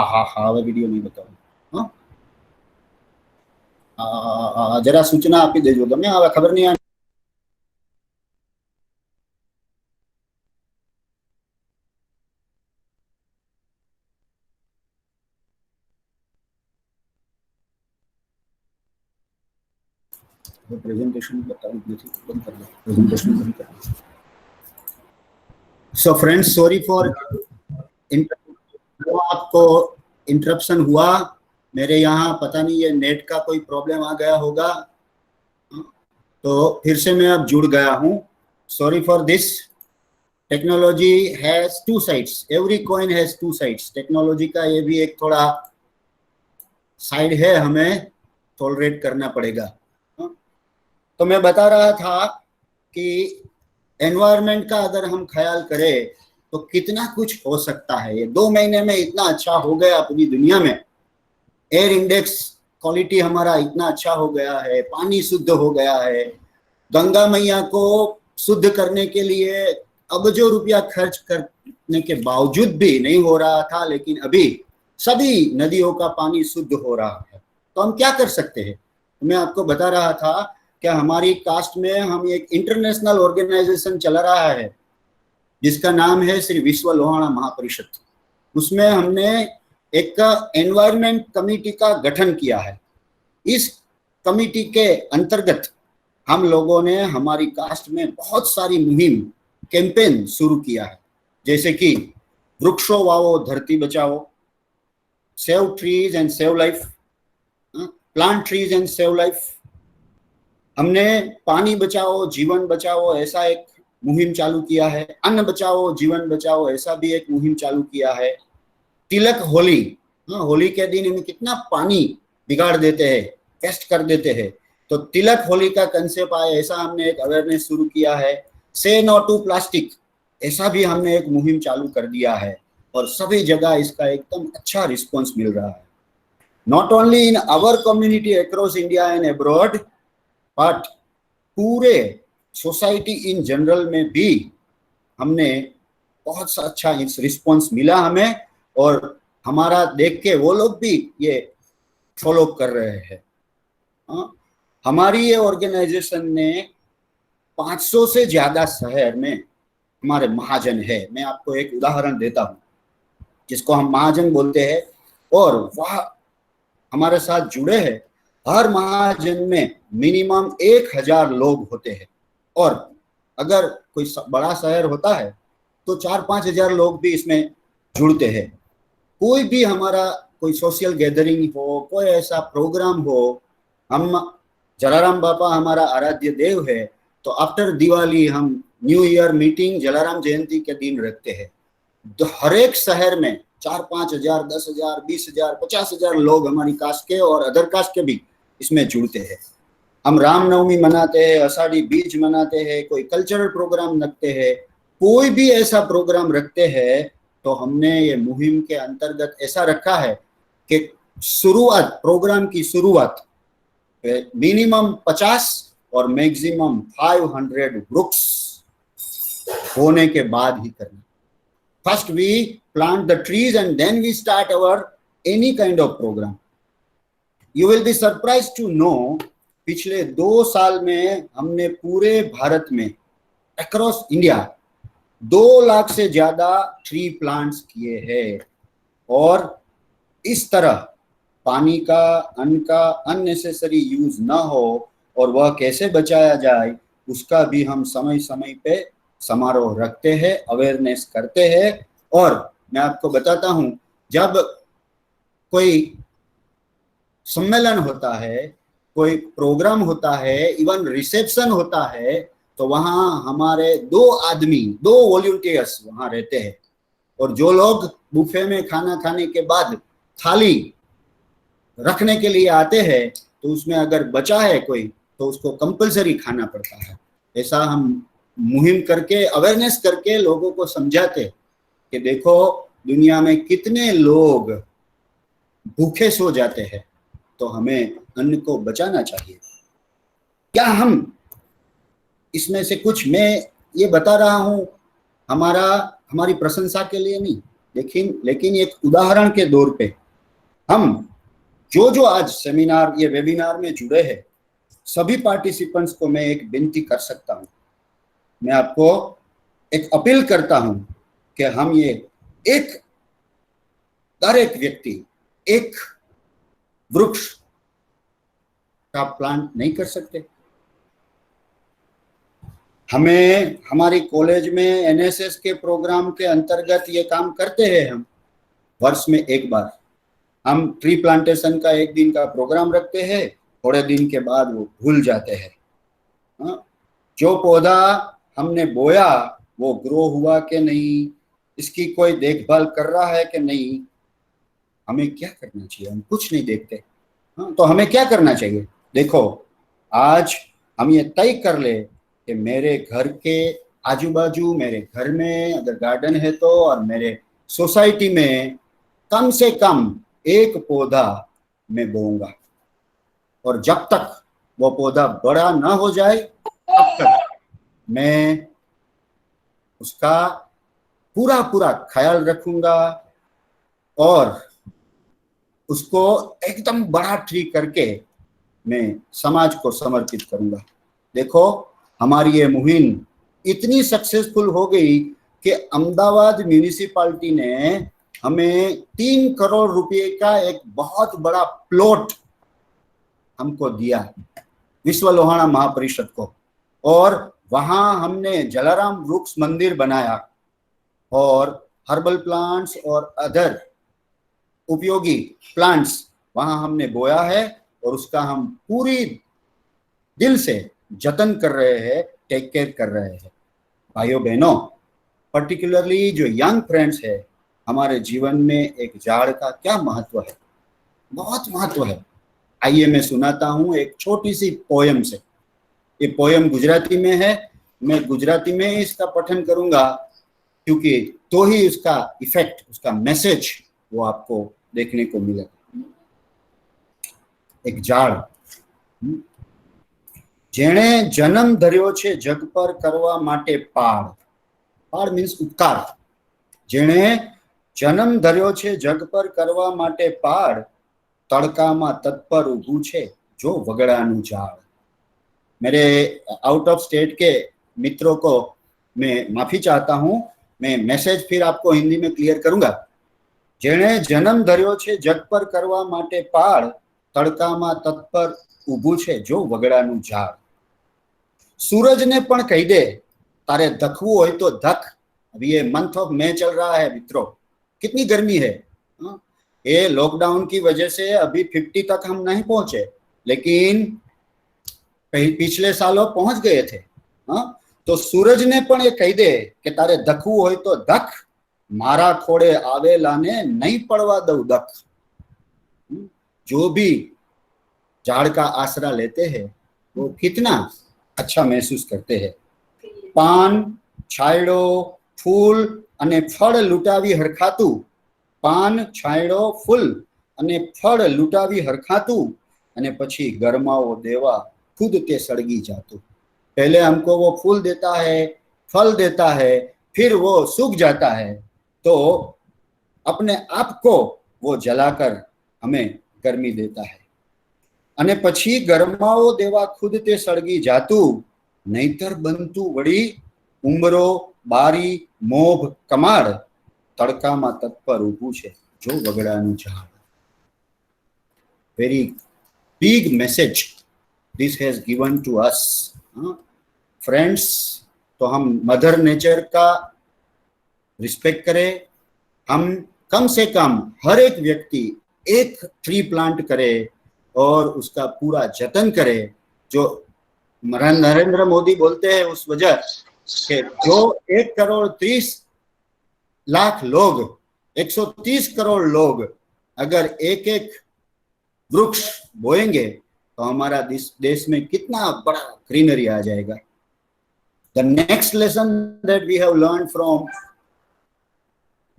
C: हाँ हाँ, હવે video નહીં બતાવું. હા, જરા સૂચના આપી દેજો તમે. હવે ખબર નહીં प्रेजेंटेशन बताऊं નથી. બંધ કરી દો પ્રેजेंटेशन બંધ કરી દો. सो फ्रेंड्स, सॉरी फॉर आपको इंटरप्शन हुआ. मेरे यहाँ पता नहीं ये नेट का कोई प्रॉब्लम आ गया होगा, तो फिर से मैं अब जुड़ गया हूँ. Sorry for this. Technology has two sides. Every coin has two sides. Technology का ये भी एक थोड़ा साइड है, हमें टॉलरेट करना पड़ेगा. तो मैं बता रहा था कि एनवायरनमेंट का अगर हम ख्याल करें तो कितना कुछ हो सकता है. ये 2 महीने में इतना अच्छा हो गया पूरी दुनिया में. एयर इंडेक्स क्वालिटी हमारा इतना अच्छा हो गया है, पानी शुद्ध हो गया है. गंगा मैया को शुद्ध करने के लिए अबजों रुपया खर्च करने के बावजूद भी नहीं हो रहा था, लेकिन अभी सभी नदियों का पानी शुद्ध हो रहा है. तो हम क्या कर सकते हैं? मैं आपको बता रहा था कि हमारी कास्ट में हम एक इंटरनेशनल ऑर्गेनाइजेशन चला रहा है जिसका नाम है श्री विश्व लोहाणा महापरिषद. उसमें हमने एक एनवायरनमेंट कमेटी का गठन किया है. इस कमेटी के अंतर्गत हम लोगों ने हमारी कास्ट में बहुत सारी मुहिम, कैंपेन शुरू किया है, जैसे कि वृक्षों वाओ धरती बचाओ, save trees and save life, plant trees and save life. हमने पानी बचाओ जीवन बचाओ ऐसा एक मुहिम चालू किया है. अन्न बचाओ जीवन बचाओ ऐसा भी एक मुहिम चालू किया है. तिलक होली, होली के दिन हम कितना पानी बिगाड़ देते हैं, वेस्ट कर देते हैं, तो तिलक होली का कंसेप्ट आया, ऐसा हमने एक अवेयरनेस शुरू किया है. से नो टू प्लास्टिक, ऐसा भी हमने एक मुहिम चालू कर दिया है और सभी जगह इसका एकदम अच्छा रिस्पॉन्स मिल रहा है. Not only in our community across India and abroad, but पूरे सोसाइटी इन जनरल में भी हमने बहुत सा अच्छा रिस्पॉन्स मिला हमें, और हमारा देख के वो लोग भी ये फॉलो कर रहे हैं. हमारी ये ऑर्गेनाइजेशन ने 500 से ज्यादा शहर में हमारे महाजन है. मैं आपको एक उदाहरण देता हूँ जिसको हम महाजन बोलते हैं, और वह हमारे साथ जुड़े हैं. हर महाजन में मिनिमम 1000 लोग होते हैं, और अगर कोई बड़ा शहर होता है तो 4-5 हजार लोग भी इसमें जुड़ते हैं. कोई भी हमारा कोई सोशल गैदरिंग हो, कोई ऐसा प्रोग्राम हो, हम जलाराम बापा हमारा आराध्य देव है, तो आफ्टर दिवाली हम न्यू ईयर मीटिंग जलाराम जयंती के दिन रखते हैं. तो हर एक शहर में 4-5 हजार, 10,000, 20,000, 50,000 लोग हमारी कास्ट के और अदर कास्ट के भी इसमें जुड़ते हैं. हम रामनवमी मनाते हैं, आषाढ़ी बीज मनाते हैं, कोई कल्चरल प्रोग्राम रखते हैं, कोई भी ऐसा प्रोग्राम रखते हैं, तो हमने ये मुहिम के अंतर्गत ऐसा रखा है कि शुरुआत, प्रोग्राम की शुरुआत मिनिमम 50 और मैक्सिमम 500 वृक्ष होने के बाद ही करना. First we plant the trees and then we start our any kind of program. You will be surprise to know, पिछले 2 साल में हमने पूरे भारत में अक्रॉस इंडिया 2 लाख से ज्यादा ट्री प्लांट्स किए हैं. और इस तरह पानी का, अन्न का अननेसेसरी यूज ना हो और वह कैसे बचाया जाए उसका भी हम समय समय पे समारोह रखते हैं, अवेयरनेस करते हैं. और मैं आपको बताता हूं, जब कोई सम्मेलन होता है, कोई प्रोग्राम होता है, इवन रिसेप्शन होता है, तो वहां हमारे 2 आदमी, 2 वॉलंटियर्स वहां रहते हैं. और जो लोग बुफे में खाना खाने के बाद थाली रखने के लिए आते हैं, तो उसमें अगर बचा है कोई तो उसको कंपलसरी खाना पड़ता है. ऐसा हम मुहिम करके, अवेयरनेस करके लोगों को समझाते कि देखो दुनिया में कितने लोग भूखे सो जाते हैं तो हमें अन्न को बचाना चाहिए। क्या हम इसमें से कुछ, मैं ये बता रहा हूं हमारी प्रशंसा के लिए नहीं, लेकिन एक उदाहरण के तौर पे हम जो आज सेमिनार ये वेबिनार में जुड़े हैं सभी पार्टिसिपेंट्स को मैं एक विनती कर सकता हूं, मैं आपको एक अपील करता हूं कि हम ये हर एक व्यक्ति एक वृक्ष का प्लांट नहीं कर सकते। हमें हमारी कॉलेज में एनएसएस के प्रोग्राम के अंतर्गत ये काम करते हैं। हम वर्ष में एक बार हम ट्री प्लांटेशन का एक दिन का प्रोग्राम रखते हैं, थोड़े दिन के बाद वो भूल जाते हैं। जो पौधा हमने बोया वो ग्रो हुआ कि नहीं, इसकी कोई देखभाल कर रहा है कि नहीं, हमें क्या करना चाहिए? हम कुछ नहीं देखते। तो हमें क्या करना चाहिए? देखो, आज हम ये तय कर ले कि मेरे घर के आजू बाजू, मेरे घर में अगर गार्डन है तो, और मेरे सोसाइटी में कम से कम एक पौधा मैं बोऊंगा, और जब तक वो पौधा बड़ा ना हो जाए तब तक मैं उसका पूरा ख्याल रखूंगा और उसको एकदम बड़ा ट्री करके मैं समाज को समर्पित करूंगा। देखो, हमारी ये मुहिम इतनी सक्सेसफुल हो गई कि अहमदाबाद म्यूनिसिपालिटी ने हमें 3 करोड़ रुपए का एक बहुत बड़ा प्लॉट हमको दिया, विश्व लोहाना महापरिषद को, और वहां हमने जलाराम वृक्ष मंदिर बनाया और हर्बल प्लांट्स और अदर उपयोगी प्लांट्स वहां हमने बोया है, और उसका हम पूरी दिल से जतन कर रहे हैं, टेक केयर कर रहे हैं। भाइयों बहनों, पर्टिकुलरली जो यंग फ्रेंड्स है, हमारे जीवन में एक झाड़ का क्या महत्व है? बहुत महत्व है। आइए मैं सुनाता हूं एक छोटी सी पोयम से। ये पोयम गुजराती में है, मैं गुजराती में ही इसका पठन करूंगा क्योंकि तो ही उसका इफेक्ट, उसका मैसेज वो आपको देखने को मिलेगा। एक झाड़। जेणे जन्म धर्यो छे जग पर करवा माटे पाड़। पाड़ मीन्स उपकार। जेणे जन्म धर्यो छे जग पर करवा माटे पाड़, तड़कामां तत्पर ऊभुं छे जो वगड़ानुं झाड़। मेरे आउट ऑफ स्टेट के मित्रों को मैं माफी चाहता हूं, मैं मैसेज फिर आपको हिंदी में क्लियर करूंगा। जेणे जन्म धर्यो छे जग पर करवा माटे पाड़, तड़कामां तत्पर ऊभुं छे जो वगड़ानुं झाड़। सूरज ने पण कही दे तारे धखवू होय तो धक। अभी ये मंथ ऑफ मई चल रहा है मित्रों, कितनी गर्मी है। ये लॉकडाउन की वजह से अभी 50 तक हम नहीं पहुंचे, लेकिन पिछले सालों पहुंच गए थे। तो सूरज ने पण ये कही दे कि तारे धखवू होय तो धक, मारा खोड़े आवेला ने नहीं पड़वा दऊ दक। जो भी झाड़ का आसरा लेते हैं वो कितना अच्छा महसूस करते हैं। पान, छायड़ो, फूल अने फळ लूटावी हरखातु। पान, छायड़ो, फूल अने फळ लूटावी हरखातु, अने पछी गरमाओ देवा खुद ते सड़गी जातु। पहले हमको वो फूल देता है, फल देता है, फिर वो सूख जाता है, तो अपने आप को वो जलाकर हमें गर्मी देता है। अने पछी गरमाओ देवा खुद ते सड़गी जातु, नहींतर बनतु वड़ी उमरो बारी मोभ कमाड़, तड़कामां तत्पर ऊभुं छे जो वगड़ानुं झाड़। Very big message this has given to us friends. तो हम मदर नेचर का रिस्पेक्ट करें, हम कम से कम हर एक व्यक्ति एक ट्री प्लांट करे और उसका पूरा जतन करे। जो नरेंद्र मोदी बोलते हैं उस वजह कि जो 1 करोड़ 30 लाख लोग, 130 करोड़ लोग अगर एक एक वृक्ष बोएंगे तो हमारा देश में कितना बड़ा ग्रीनरी आ जाएगा। The next lesson that we have learned from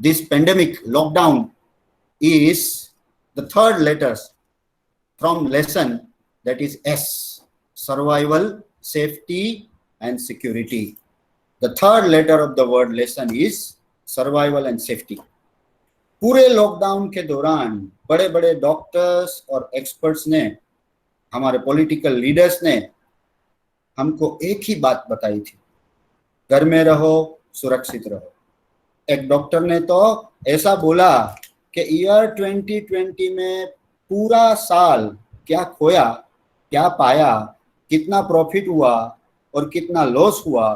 C: this pandemic lockdown is the third letters from lesson, that is S, survival, safety and security. The third letter of the word lesson is survival and safety. पूरे lockdown के दौरान बड़े बड़े doctors और experts ने, हमारे political leaders ने हमको एक ही बात बताई थी, घर में रहो, सुरक्षित रहो। एक डॉक्टर ने तो ऐसा बोला कि ईयर 2020 में पूरा साल क्या खोया, क्या पाया, कितना प्रॉफिट हुआ और कितना लॉस हुआ,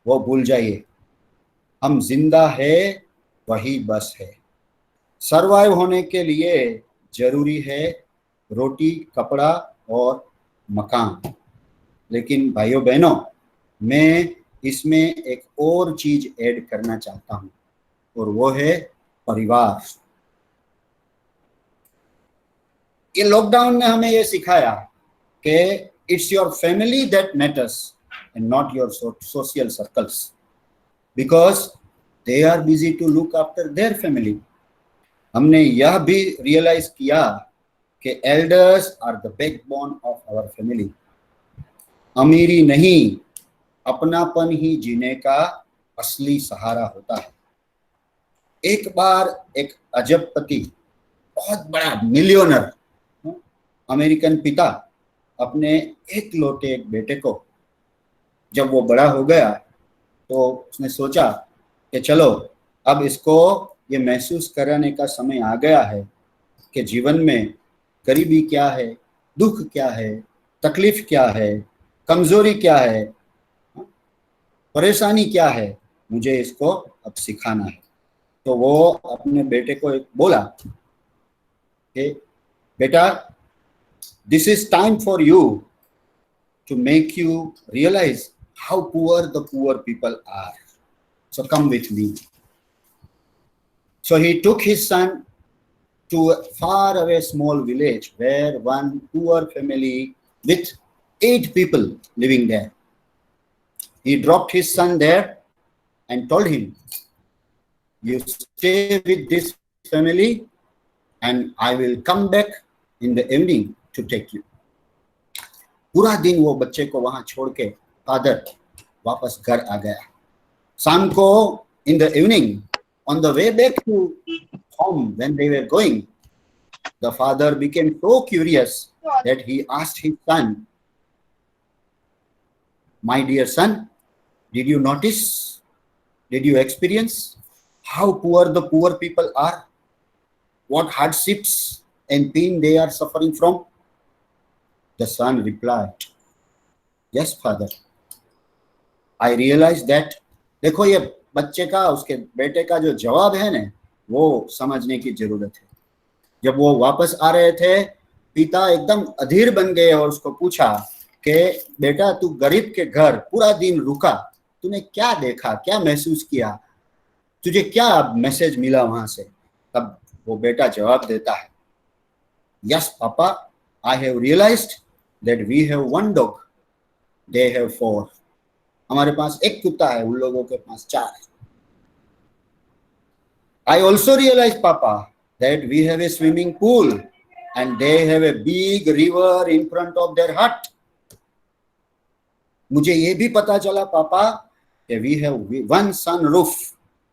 C: वो भूल जाइए। हम जिंदा है वही बस है। सरवाइव होने के लिए जरूरी है रोटी, कपड़ा और मकान। लेकिन भाइयों बहनों, मैं इसमें एक और चीज ऐड करना चाहता हूं, और वो है परिवार। ये लॉकडाउन ने हमें ये सिखाया कि it's your family that matters and not your social circles, because they are busy to look after their family. हमने यह भी रियलाइज किया कि elders are the backbone of our family. अमीरी नहीं, अपनापन ही जीने का असली सहारा होता है। एक बार एक अजबपति, बहुत बड़ा मिलियनर अमेरिकन पिता अपने एक लौटे एक बेटे को, जब वो बड़ा हो गया तो उसने सोचा कि चलो अब इसको ये महसूस कराने का समय आ गया है कि जीवन में गरीबी क्या है, दुख क्या है, तकलीफ क्या है, कमजोरी क्या है, परेशानी क्या है, मुझे इसको अब सिखाना है। तो वो अपने बेटे को बोला कि बेटा, this is time for you to make you realise how poor the poor people are, so come with me. So he took his son to a far away small village where one poor family with 8 people living there. He dropped his son there and told him, you stay with this family and I will come back in the evening to take you. पूरा दिन वो बच्चे को वहां छोड़ के father वापस घर आ गया। शाम को in the evening, on the way back to home, when they were going, the father became so curious that he asked his son, my dear son, did you notice, did you experience how poor the poor people are? What hardships and pain they are suffering from? The son replied, yes father, I realized that. देखो ये बच्चे का, उसके बेटे का जो जवाब है ना, वो समझने की जरूरत है। जब वो वापस आ रहे थे, पिता एकदम अधीर बन गए और उसको पूछा कि बेटा, तू गरीब के घर पूरा दिन रुका, तूने क्या देखा, क्या महसूस किया, तुझे क्या मैसेज मिला वहां से? तब वो बेटा जवाब देता है, yes papa, I have realised that we have one dog, they have 4। हमारे पास एक कुत्ता है, उन लोगों के पास 4 है। I also realized, Papa, that we have a swimming pool and they have a big river in front of their hut. मुझे ये भी पता चला पापा कि we have one sun roof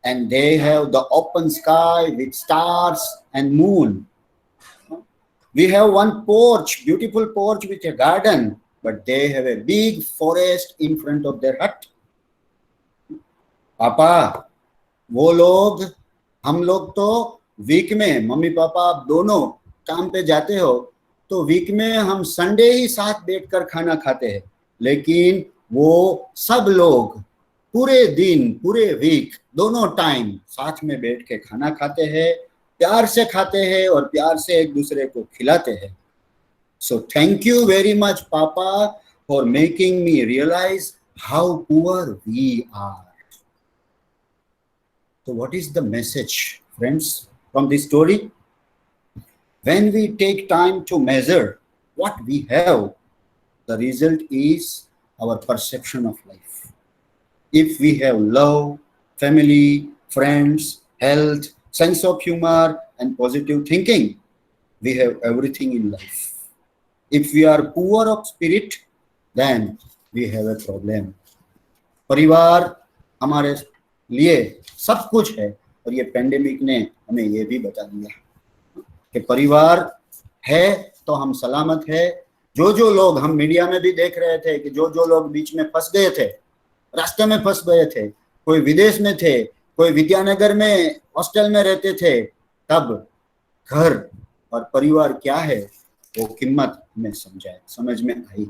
C: and they have the open sky with stars and moon. We have one porch, beautiful porch with a garden, but they have a big forest in front of their hut. पापा, वो लोग, हम लोग तो week में, mummy papa आप दोनों काम पे जाते हो, तो वीक में हम संडे ही साथ बैठकर खाना खाते हैं, लेकिन वो सब लोग पूरे दिन, पूरे वीक, दोनों टाइम साथ में बैठ के खाना खाते हैं, प्यार से खाते हैं और प्यार से एक दूसरे को खिलाते हैं। So thank you very much, Papa, for making me realize how poor we are. So what is the message, friends, from this story? When we take time to measure what we have, the result is our perception of life. If we have love, family, friends, health, sense of humor, and positive thinking, we have everything in life. If we are poor of spirit, then we have a problem. परिवार हमारे लिए सब कुछ है, और ये pandemic ने हमें ये भी बता दिया कि परिवार है तो हम सलामत है। जो जो लोग हम मीडिया में भी देख रहे थे कि जो जो लोग बीच में फंस गए थे, रास्ते में फंस गए थे, कोई विदेश में थे, कोई विद्यानगर में हॉस्टल में रहते थे, तब घर और परिवार क्या है वो कीमत हमें समझ में आई।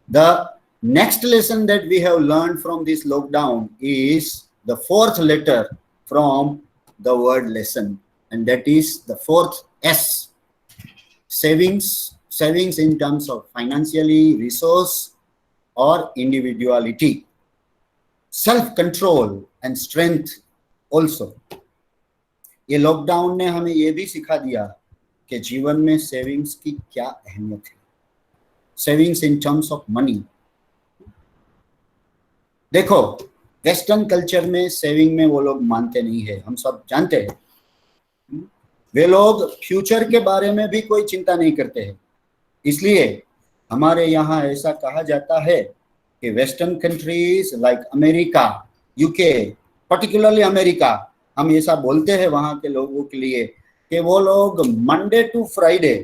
C: The next lesson that we have learned from this lockdown is the fourth letter from the word lesson, and that is the fourth S. Savings in terms of financially, resource or individuality, self-control and strength also. ये lockdown ने हमें ये भी सिखा दिया कि जीवन में सेविंग्स की क्या अहमियत है। Savings in terms of money. देखो, वेस्टर्न कल्चर में सेविंग में वो लोग मानते नहीं है, हम सब जानते हैं। वे लोग फ्यूचर के बारे में भी कोई चिंता नहीं करते हैं। इसलिए हमारे यहाँ ऐसा कहा जाता है कि western countries like America, UK, particularly America, हम ऐसा बोलते हैं वहाँ के लोगों के लिए कि वो लोग मंडे टू फ्राइडे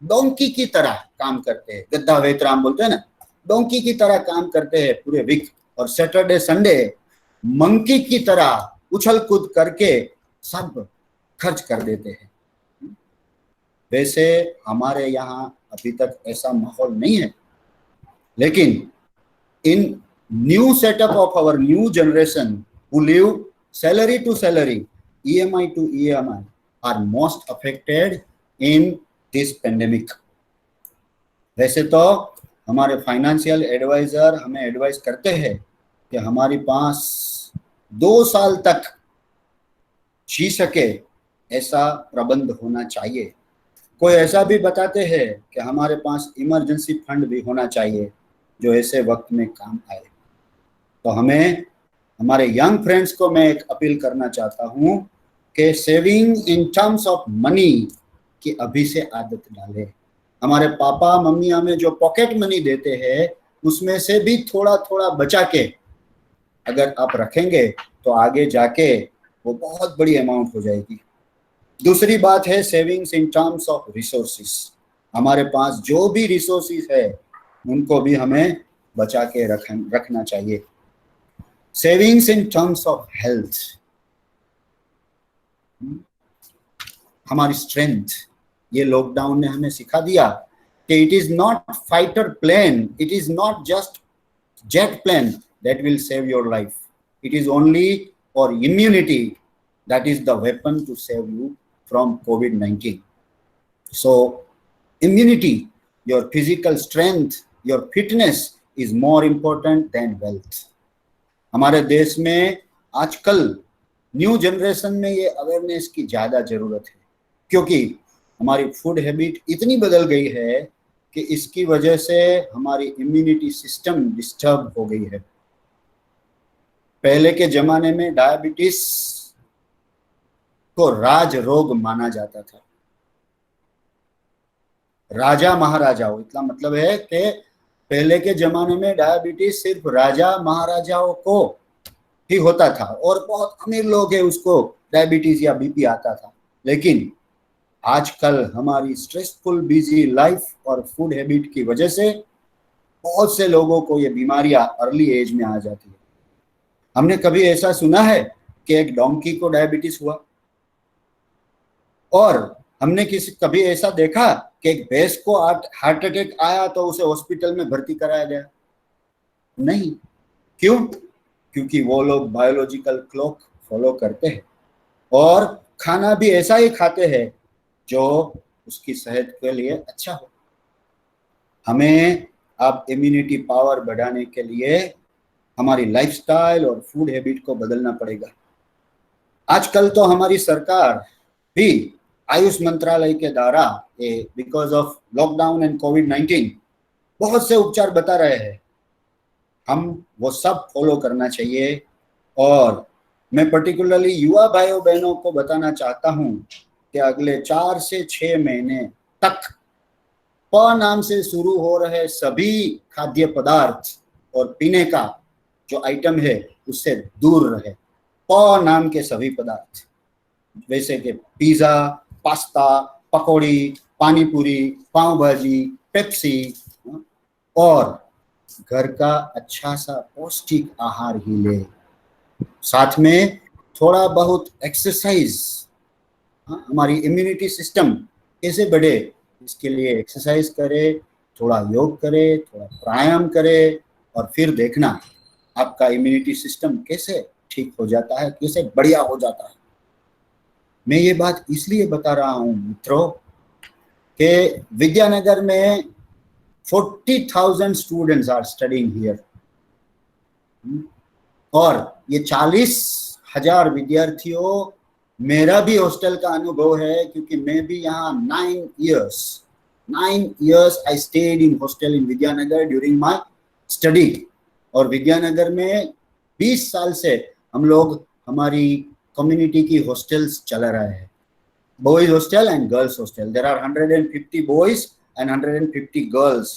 C: डोंकी की तरह काम करते हैं। गद्दा वेतराम बोलते हैं ना, डोंकी की तरह काम करते हैं पूरे वीक, और सैटरडे संडे मंकी की तरह उछल कूद करके सब खर्च कर देते हैं। वैसे हमारे यहाँ अभी तक ऐसा माहौल नहीं है, लेकिन in new setup of our new generation who live salary to salary, EMI to EMI, are most affected in this pandemic. वैसे तो हमारे फाइनेंशियल एडवाइजर हमें एडवाइस करते हैं कि हमारे पास 2 साल तक जी सके ऐसा प्रबंध होना चाहिए। कोई ऐसा भी बताते हैं कि हमारे पास इमरजेंसी फंड भी होना चाहिए जो ऐसे वक्त में काम आए। तो हमें, हमारे यंग फ्रेंड्स को मैं एक अपील करना चाहता हूँ कि saving in terms of money की अभी से आदत डालें। हमारे पापा मम्मी हमें जो पॉकेट मनी देते हैं उसमें से भी थोड़ा थोड़ा बचा के अगर आप रखेंगे तो आगे जाके वो बहुत बड़ी अमाउंट हो जाएगी। दूसरी बात है savings in terms of resources. हमारे पास जो भी रिसोर्सेस है उनको भी हमें बचा के रखना चाहिए। Savings in terms of health, हमारी स्ट्रेंथ, ये लॉकडाउन ने हमें सिखा दिया कि it is not fighter plane, it is not just jet plane that will save your life. It is only for immunity that is the weapon to save you from COVID-19. So immunity, your physical strength, your fitness is more important than wealth. हमारे देश में आजकल new generation में ये awareness की ज़्यादा ज़रूरत है, क्योंकि हमारी फूड हैबिट इतनी बदल गई है कि इसकी वजह से हमारी इम्यूनिटी सिस्टम डिस्टर्ब हो गई है। पहले के जमाने में डायबिटीज को राज रोग माना जाता था। राजा महाराजाओं, इतना मतलब है कि पहले के जमाने में डायबिटीज सिर्फ राजा महाराजाओं को ही होता था, और बहुत अमीर लोग हैं उसको डायबिटीज या बीपी आता था। लेकिन आजकल हमारी स्ट्रेसफुल बिजी लाइफ और फूड हैबिट की वजह से बहुत से लोगों को ये बीमारियां अर्ली एज में आ जाती है। हमने कभी ऐसा सुना है कि एक डोंकी को डायबिटीज हुआ, और हमने कभी ऐसा देखा कि एक भैंस को हार्ट अटैक आया तो उसे हॉस्पिटल में भर्ती कराया गया? नहीं। क्यों? क्योंकि वो लोग बायोलॉजिकल क्लॉक फॉलो करते हैं और खाना भी ऐसा ही खाते हैं जो उसकी सेहत के लिए अच्छा हो। हमें अब इम्यूनिटी पावर बढ़ाने के लिए हमारी लाइफस्टाइल और फूड हैबिट को बदलना पड़ेगा। आजकल तो हमारी सरकार भी आयुष मंत्रालय के द्वारा बिकॉज ऑफ लॉकडाउन एंड कोविड-19 बहुत से उपचार बता रहे हैं। हम वो सब फॉलो करना चाहिए, और मैं पर्टिकुलरली युवा भाइयों बहनों को बताना चाहता हूँ कि अगले 4 से 6 महीने तक प नाम से शुरू हो रहे सभी खाद्य पदार्थ और पीने का जो आइटम है उससे दूर रहे। प नाम के सभी पदार्थ वैसे कि पिज्जा, पास्ता, पकौड़ी, पानी पूरी, पाव भाजी, पेप्सी, और घर का अच्छा सा पौष्टिक आहार ही ले। साथ में थोड़ा बहुत एक्सरसाइज, हमारी इम्यूनिटी सिस्टम कैसे बढ़े इसके लिए एक्सरसाइज करे, थोड़ा योग करे, थोड़ा प्राणायाम करे, और फिर देखना आपका इम्यूनिटी सिस्टम कैसे ठीक हो जाता है, कैसे बढ़िया हो जाता है। मैं ये बात इसलिए बता रहा हूँ मित्रों कि विद्यानगर में 40,000 स्टूडेंट्स आर स्टडीइंग हियर, और ये 40,000 विद्यार्थियों, मेरा भी हॉस्टल का अनुभव है क्योंकि मैं भी यहाँ 9 years I stayed in hostel in Vidyanagar during my study. और विद्यानगर में 20 साल से हम लोग हमारी कम्युनिटी की हॉस्टल्स चला रहे हैं, boys hostel and girls hostel. There are 150 boys and 150 girls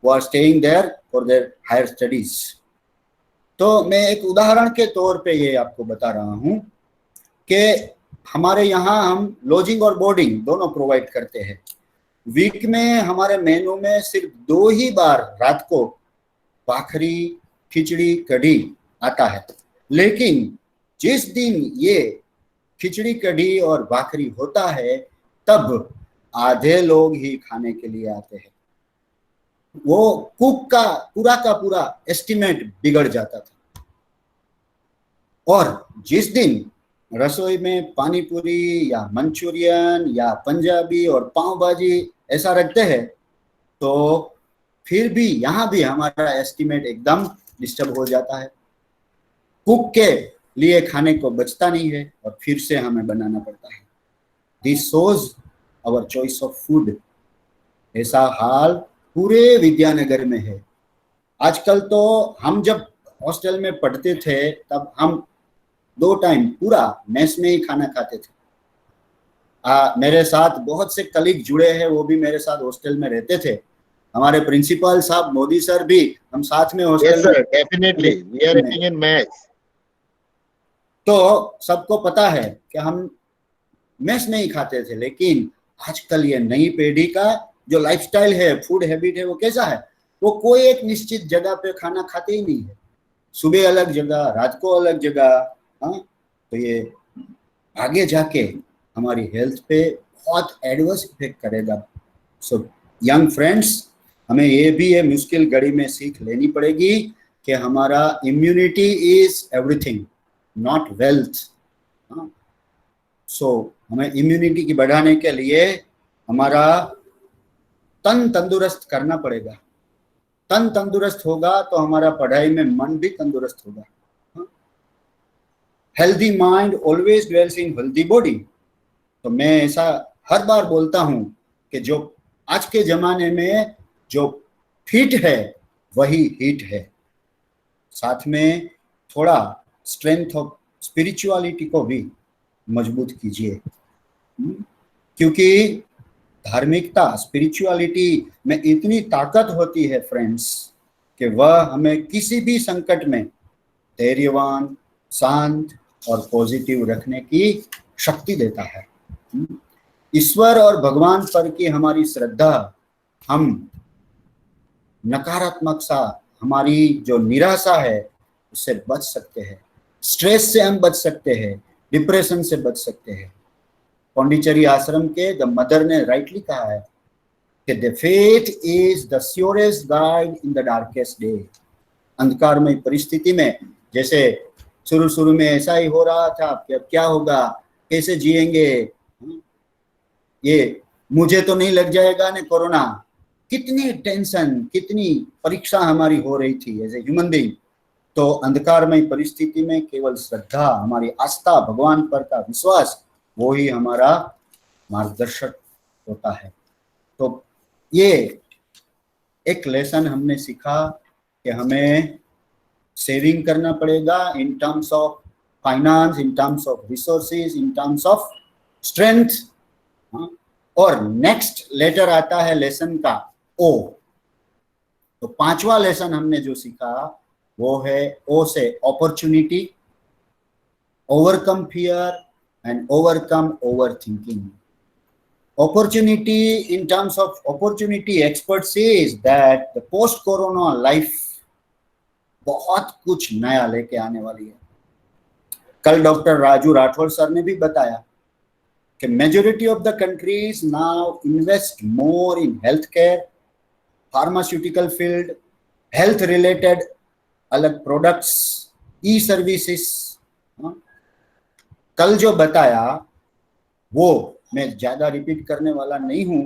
C: who are staying there for their higher studies. तो मैं एक उदाहरण के तौर पे ये आपको बता रहा हूँ कि हमारे यहाँ हम लॉजिंग और बोर्डिंग दोनों प्रोवाइड करते हैं। वीक में हमारे मेनू में सिर्फ 2 ही बार रात को भाखरी, खिचड़ी, कढ़ी आता है, लेकिन जिस दिन ये खिचड़ी, कढ़ी और भाखरी होता है तब आधे लोग ही खाने के लिए आते हैं। वो कुक का पूरा एस्टिमेट बिगड़ जाता था। और जिस दिन रसोई में पानी पूरी या मंचूरियन या पंजाबी और पाव भाजी ऐसा रखते हैं तो फिर भी यहाँ भी हमारा एस्टिमेट एकदम डिस्टर्ब हो जाता है। कुक के लिए खाने को बचता नहीं है और फिर से हमें बनाना पड़ता है। This shows our choice of food. ऐसा हाल पूरे विद्यानगर में है। आजकल तो हम जब हॉस्टल में पढ़ते थे तब हम 2 टाइम पूरा मेस में ही खाना खाते थे। मेरे साथ बहुत से कलीग जुड़े हैं, वो भी मेरे साथ हॉस्टल में रहते थे। हमारे प्रिंसिपल साहब, मोदी सर भी हम साथ में hostel
G: Yes, sir, definitely. We are eating in mess.
C: तो सबको पता है कि हम मेस में ही खाते थे, लेकिन आजकल ये नई पीढ़ी का जो लाइफस्टाइल है, फूड हैबिट है, वो कैसा है, वो कोई एक निश्चित जगह पे खाना खाते ही नहीं है। सुबह अलग जगह, रात को अलग जगह। हाँ, तो ये आगे जाके हमारी हेल्थ पे बहुत एडवर्स इफेक्ट करेगा। सो यंग फ्रेंड्स, हमें ये भी ये मुश्किल घड़ी में सीख लेनी पड़ेगी कि हमारा immunity is everything, not wealth. So हमें इम्यूनिटी की बढ़ाने के लिए हमारा तन तंदुरुस्त करना पड़ेगा। तन तंदुरुस्त होगा तो हमारा पढ़ाई में मन भी तंदुरुस्त होगा। Healthy mind always dwells in healthy body. तो मैं ऐसा हर बार बोलता हूं कि जो आज के जमाने में जो फिट है वही हिट है। साथ में थोड़ा स्ट्रेंथ ऑफ स्पिरिचुअलिटी को भी मजबूत कीजिए, क्योंकि धार्मिकता, स्पिरिचुअलिटी में इतनी ताकत होती है फ्रेंड्स कि वह हमें किसी भी संकट में धैर्यवान, शांत और पॉजिटिव रखने की शक्ति देता है। ईश्वर और भगवान पर की हमारी श्रद्धा, हम नकारात्मक सा, हमारी जो निराशा है उससे बच सकते हैं। स्ट्रेस से हम बच सकते हैं, डिप्रेशन से बच सकते हैं। पौंडीचेरी आश्रम के द मदर ने राइटली कहा है कि the faith is the surest guide in the darkest day. अंधकारमय परिस्थिति में, जैसे शुरू में ऐसा ही हो रहा था कि अब क्या होगा, कैसे जिएंगे, ये मुझे तो नहीं लग जाएगा ना कोरोना। कितनी टेंशन, कितनी परीक्षा हमारी हो रही थी एज ए ह्यूमन बीइंग। तो अंधकारमय परिस्थिति में केवल श्रद्धा, हमारी आस्था, भगवान पर का विश्वास, वो ही हमारा मार्गदर्शक होता है। तो ये एक लेसन हमने सीखा कि हमें सेविंग करना पड़ेगा इन terms of finance, in terms of resources, in terms of strength हाँ? और नेक्स्ट लेटर आता है लेसन का ओ। तो पांचवा लेसन हमने जो सीखा वो है ओ से opportunity, overcome fear and overcome over thinking. Opportunity, in terms of opportunity, expert says that the post corona life बहुत कुछ नया लेके आने वाली है। कल डॉक्टर राजू राठौर सर ने भी बताया कि majority of the countries now invest more in health care, pharmaceutical field, health related अलग प्रोडक्ट्स, ई सर्विसेज। कल जो बताया वो मैं ज्यादा रिपीट करने वाला नहीं हूं,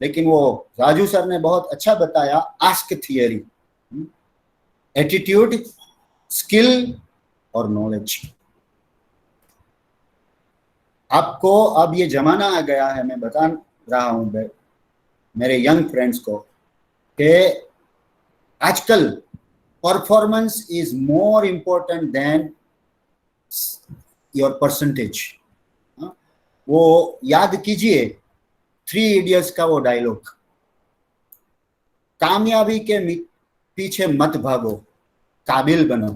C: लेकिन वो राजू सर ने बहुत अच्छा बताया। आस्क थियरी, एटीट्यूड, स्किल और नॉलेज। आपको अब ये जमाना आ गया है, मैं बता रहा हूं मेरे यंग फ्रेंड्स को कि आजकल performance is more important then your percentage. वो याद कीजिए 3 इडियट्स का वो डायलॉग, कामयाबी के पीछे मत भागो, काबिल बनो।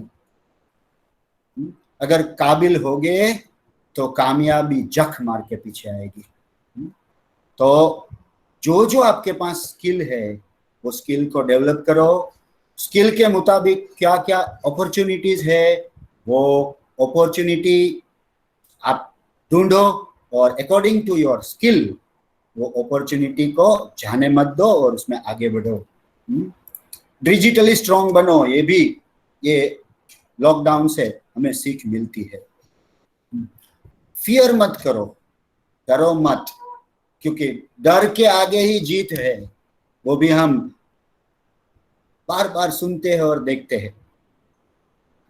C: अगर काबिल होगे तो कामयाबी जख मार के पीछे आएगी। तो जो जो आपके पास स्किल है वो स्किल को डेवलप करो। स्किल के मुताबिक क्या क्या अपॉर्चुनिटीज है वो अपॉर्चुनिटी आप ढूंढो और अकॉर्डिंग टू योर स्किल वो अपॉर्चुनिटी को जाने मत दो और उसमें आगे बढ़ो। डिजिटली स्ट्रांग बनो, ये भी ये लॉकडाउन से हमें सीख मिलती है। फियर मत करो, डरो मत, क्योंकि डर के आगे ही जीत है, वो भी हम बार बार सुनते हैं और देखते हैं।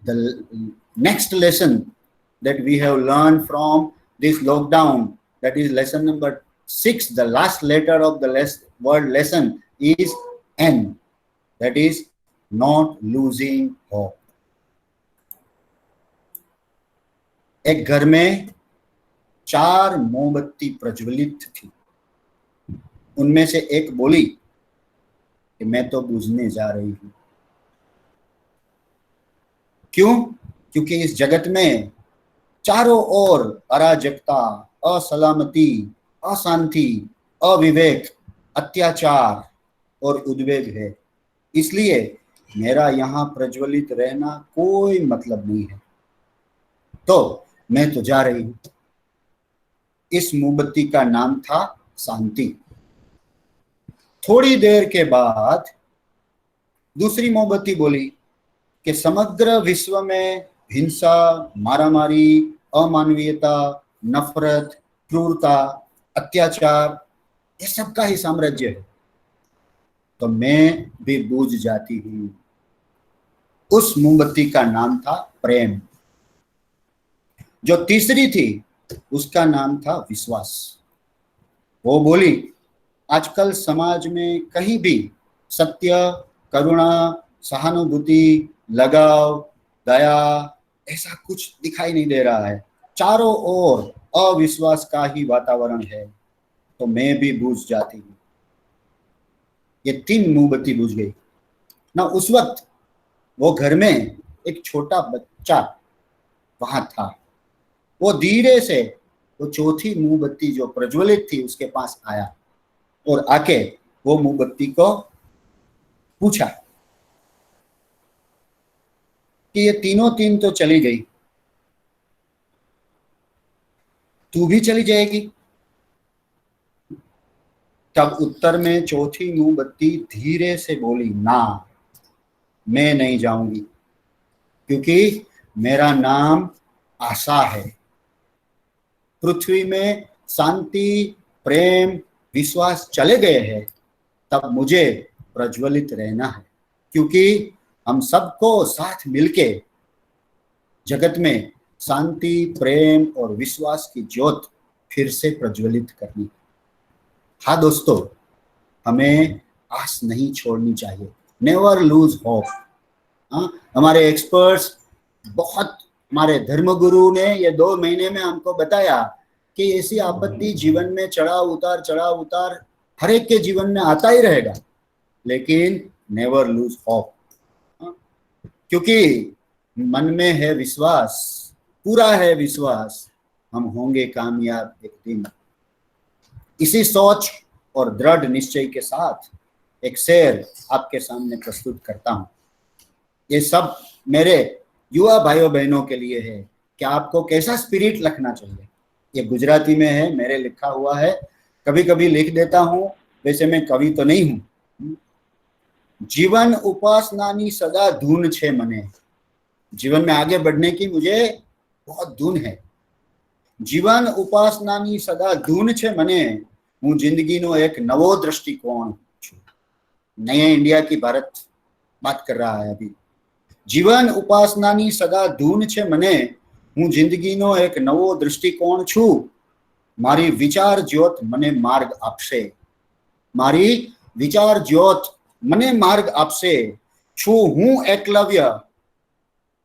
C: The next lesson that we have learned from this lockdown, that is lesson number 6, the last letter of the word lesson is N, that is not losing hope. एक घर में 4 मोमबत्ती प्रज्वलित थी। उनमें से एक बोली कि मैं तो बुझने जा रही हूं। क्यों? क्योंकि इस जगत में चारों ओर अराजकता, असलामती, अशांति, अविवेक, अत्याचार और उद्वेग है। इसलिए मेरा यहाँ प्रज्वलित रहना कोई मतलब नहीं है, तो मैं तो जा रही हूं। इस मोमबत्ती का नाम था शांति। थोड़ी देर के बाद दूसरी मोमबत्ती बोली कि समग्र विश्व में हिंसा, मारामारी, अमानवीयता, नफरत, क्रूरता, अत्याचार, ये सब का ही साम्राज्य है, तो मैं भी बूझ जाती हूं। उस मोमबत्ती का नाम था प्रेम। जो तीसरी थी उसका नाम था विश्वास। वो बोली आजकल समाज में कहीं भी सत्य, करुणा, सहानुभूति, लगाव, दया ऐसा कुछ दिखाई नहीं दे रहा है। चारों ओर अविश्वास का ही वातावरण है, तो मैं भी बुझ जाती हूँ। ये 3 मोमबत्ती बुझ गई ना। उस वक्त वो घर में एक छोटा बच्चा वहां था। वो धीरे से वो चौथी मोमबत्ती जो प्रज्वलित थी उसके पास आया और आके वो मोमबत्ती को पूछा कि ये तीनों 3 तो चली गई, तू भी चली जाएगी? तब उत्तर में चौथी मोमबत्ती धीरे से बोली, ना, मैं नहीं जाऊंगी, क्योंकि मेरा नाम आशा है। पृथ्वी में शांति, प्रेम, विश्वास चले गए हैं, तब मुझे प्रज्वलित रहना है, क्योंकि हम सबको साथ मिलके जगत में शांति, प्रेम और विश्वास की ज्योत फिर से प्रज्वलित करनी। हाँ दोस्तों, हमें आस नहीं छोड़नी चाहिए। Never lose hope. हमारे एक्सपर्ट्स, बहुत हमारे धर्मगुरु ने ये 2 महीने में हमको बताया कि ऐसी आपत्ति जीवन में चढ़ाव उतार हर एक के जीवन में आता ही रहेगा, लेकिन नेवर लूज होप, क्योंकि मन में है विश्वास, पूरा है विश्वास, हम होंगे कामयाब एक दिन। इसी सोच और दृढ़ निश्चय के साथ एक शेर आपके सामने प्रस्तुत करता हूं। ये सब मेरे युवा भाइयों बहनों के लिए है कि आपको कैसा स्पिरिट रखना चाहिए। ये गुजराती में है, मेरे लिखा हुआ है, कभी कभी लिख देता हूं, वैसे मैं कवि तो नहीं हूं। जीवन उपासनानी सदा धून छे मने, जीवन में आगे बढ़ने की मुझे बहुत धून है। जीवन उपासनानी सदा धून छे मने, हूँ जिंदगीनो एक नवो दृष्टिकोण छूं। नए इंडिया की भारत बात कर रहा है अभी। जीवन उपासनानी सदा धून छे मने, हूँ जिंदगीनो एक नवो दृष्टिकोण छूं। मारी विचार ज्योत मने मार्ग आपसे, मारी विचार ज्योत મને માર્ગ આપશે। છું હું એકલવ્ય,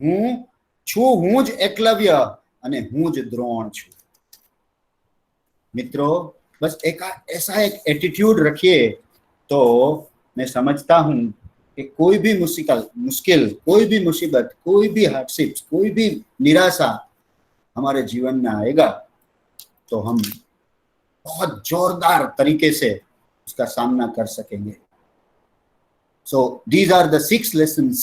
C: હું જ એકલવ્ય અને હું જ દ્રોણ છું। मित्रों, बस ऐसा एक एटीट्यूड रखिए तो मैं समझता हूं कि कोई भी मुश्किल, कोई भी मुसीबत, कोई भी हार्डशिप, कोई भी निराशा हमारे जीवन में आएगा तो हम बहुत जोरदार तरीके से उसका सामना कर सकेंगे। So these are the 6 lessons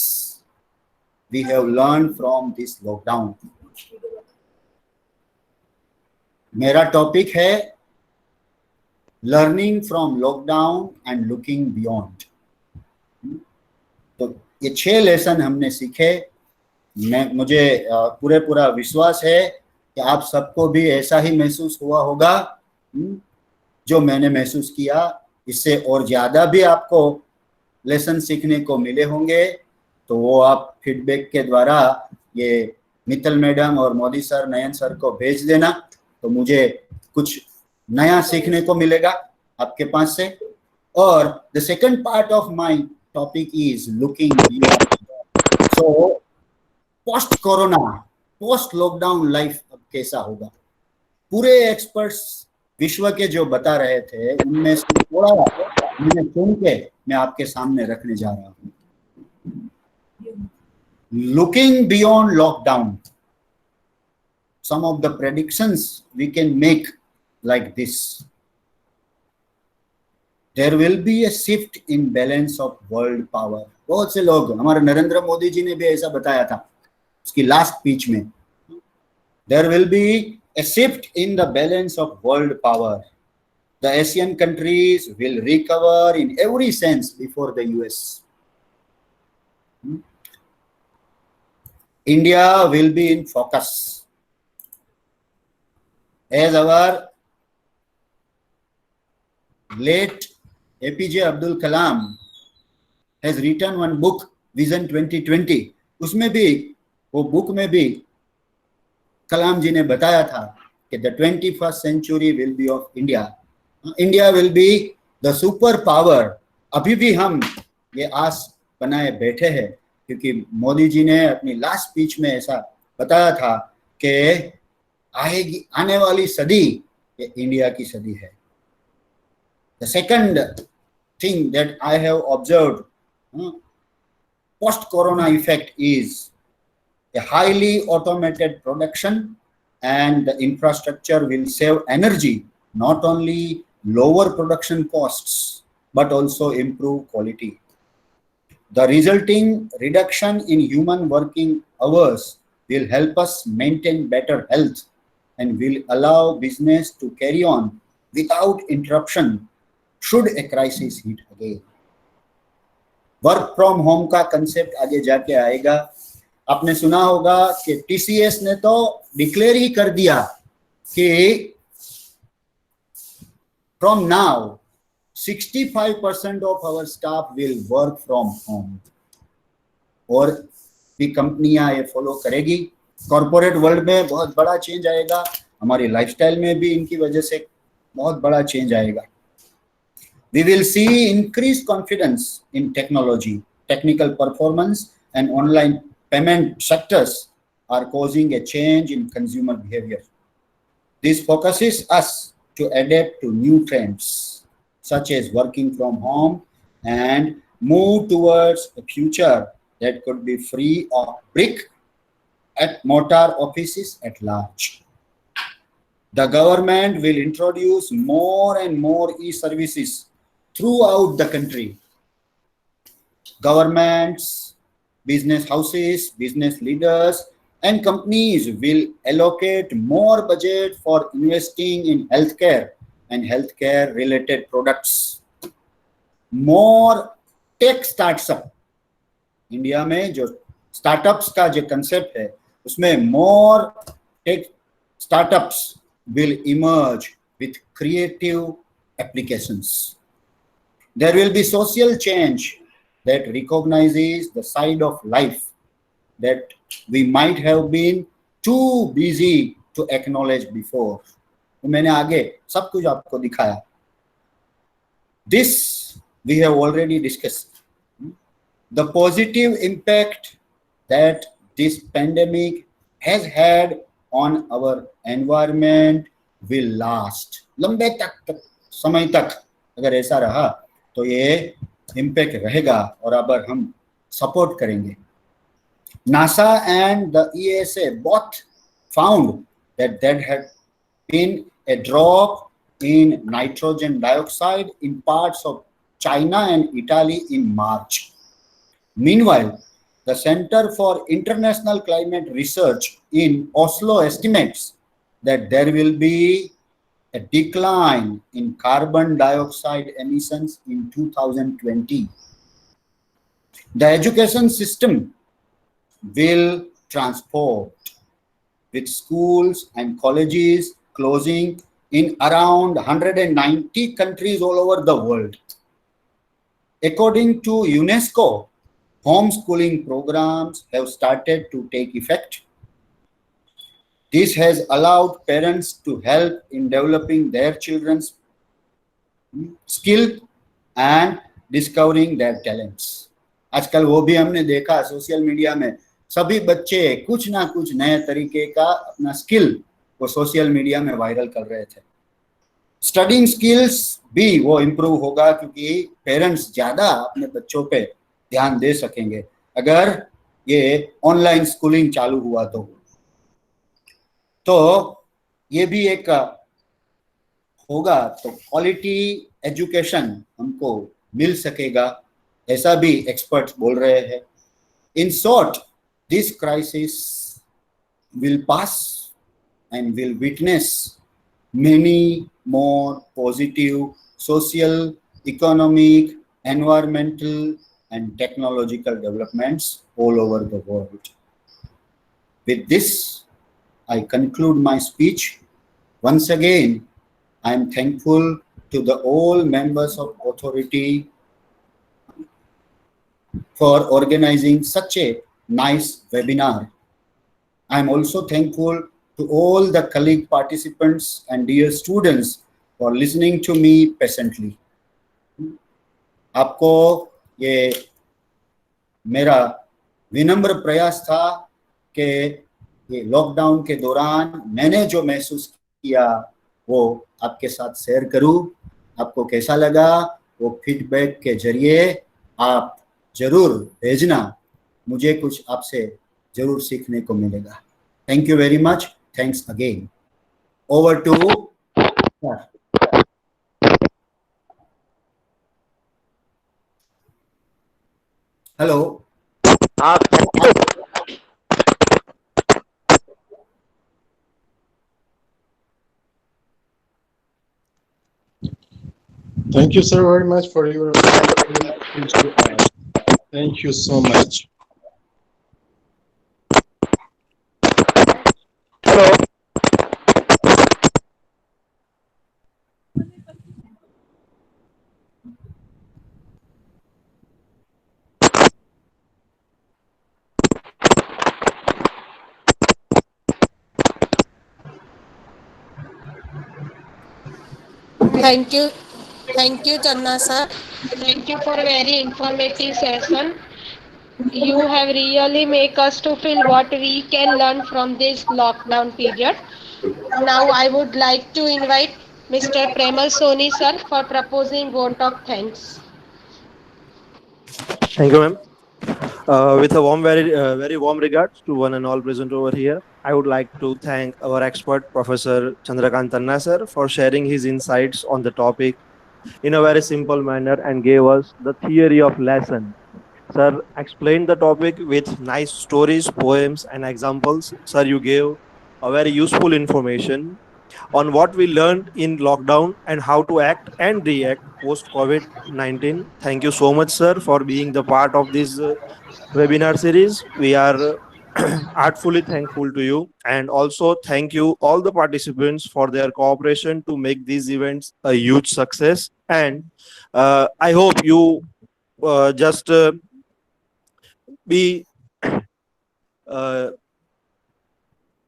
C: we have learned from this lockdown. मेरा टॉपिक है learning from lockdown and looking beyond. तो ये 6 लेसन हमने सीखे। मुझे पूरा विश्वास है कि आप सबको भी ऐसा ही महसूस हुआ होगा जो मैंने महसूस किया। इससे और ज्यादा भी आपको लेसन सीखने को मिले होंगे, तो वो आप फीडबैक के द्वारा ये मित्तल मैडम और मोदी सर, नयन सर को भेज देना, तो मुझे कुछ नया सीखने को मिलेगा आपके पास से। और the second part of my topic is looking beyond. So post corona, post lockdown life अब कैसा होगा, पूरे एक्सपर्ट्स विश्व के जो बता रहे थे उनमें से थोड़ा मैंने चुन के मैं आपके सामने रखने जा रहा हूं। Looking beyond lockdown, some of the predictions we can make like this. There will be a shift in balance of world power. बहुत से लोग, हमारे नरेंद्र मोदी जी ने भी ऐसा बताया था उसकी लास्ट स्पीच में। There will be a shift in the balance of world power. The Asian countries will recover in every sense before the US. India will be in focus. As our late APJ Abdul Kalam has written one book, Vision 2020, उसमें भी, वो book में भी कलाम जी ने बताया था कि the 21st century will be of India. India will be the super power. अभी भी हम ये आस बनाए बैठे हैं क्योंकि मोदी जी ने अपनी लास्ट स्पीच में ऐसा बताया था कि आने वाली सदी ये इंडिया की सदी है। The second thing that I have observed post corona effect is a highly automated production, and the infrastructure will save energy, not only lower production costs but also improve quality. The resulting reduction in human working hours will help us maintain better health and will allow business to carry on without interruption should a crisis hit again. Work from home का concept आगे जाके आएगा। आपने सुना होगा कि TCS ने तो डिक्लेयर ही कर दिया कि from now 65% of our staff will work from home. और भी कंपनियां ये फॉलो करेगी। कॉर्पोरेट वर्ल्ड में बहुत बड़ा चेंज आएगा, हमारी लाइफस्टाइल में भी इनकी वजह से बहुत बड़ा चेंज आएगा। We will see increased confidence in technology, technical performance, and online payment sectors are causing a change in consumer behavior. This focuses us to adapt to new trends, such as working from home, and move towards a future that could be free of brick and mortar offices at large. The government will introduce more and more e-services throughout the country. Governments, business houses, business leaders, and companies will allocate more budget for investing in healthcare and healthcare related products. More tech startup. India में जो startups का जो concept है उसमें more tech startups will emerge with creative applications. There will be social change that recognizes the side of life that we might have been too busy to acknowledge before. तो मैंने आगे सब कुछ आपको दिखाया. This we have already discussed. The positive impact that this pandemic has had on our environment will last. लंबे तक समय तक अगर ऐसा रहा तो ये इम्पैक्ट रहेगा और अब हम सपोर्ट करेंगे. NASA and the ESA both found that there had been a drop in nitrogen dioxide in parts of China and Italy in March. Meanwhile, the Center for International Climate Research in Oslo estimates that there will be a decline in carbon dioxide emissions in 2020. The education system will transform, with schools and colleges closing in around 190 countries all over the world. According to UNESCO, homeschooling programs have started to take effect. This has allowed parents to help in developing their children's skill and discovering their talents. आजकल वो भी हमने देखा social media में सभी बच्चे कुछ ना कुछ नए तरीके का अपना स्किल वो सोशल मीडिया में वायरल कर रहे थे. स्टडिंग स्किल्स भी वो इम्प्रूव होगा क्योंकि पेरेंट्स ज्यादा अपने बच्चों पे ध्यान दे सकेंगे अगर ये ऑनलाइन स्कूलिंग चालू हुआ तो ये भी एक होगा तो क्वालिटी एजुकेशन हमको मिल सकेगा ऐसा भी एक्सपर्ट्स बोल रहे हैं. In short, this crisis will pass and will witness many more positive social, economic, environmental, and technological developments all over the world. With this, I conclude my speech. Once again, I am thankful to the all members of authority for organizing such a nice webinar. I am also thankful to all the colleague participants and dear students for listening to me patiently. आपको ये मेरा विनम्र प्रयास था कि ये lockdown के दौरान मैंने जो महसूस किया वो आपके साथ शेयर करूं. आपको कैसा लगा वो फीडबैक के जरिए आप जरूर भेजना. मुझे कुछ आपसे जरूर सीखने को मिलेगा. Thank you very much. Thanks again. Over to sir. Hello.
G: Thank you, sir, very much for your things to add. Thank you so much.
B: Thank you, Channa sir. Thank you for very informative session. Now, I would like to invite Mr. Gaurav Sharma to present his presentation. Over to you, sir.
E: Thank you for very informative session.
B: You have really make us to feel what we can learn from this lockdown period. Now I would like to invite Mr. Premal Soni sir for proposing vote of thanks.
H: Thank you, ma'am. With a very warm regards to one and all present over here, I would like to thank our expert, Professor Chandrakant Tanna sir, for sharing his insights on the topic in a very simple manner and gave us the theory of lesson. Sir explained the topic with nice stories, poems, and examples. Sir, you gave a very useful information on what we learned in lockdown and how to act and react post COVID 19. Thank you so much, sir, for being the part of this webinar series. We are heartfully thankful to you, and also thank you all the participants for their cooperation to make these events a huge success. And I hope you just be uh,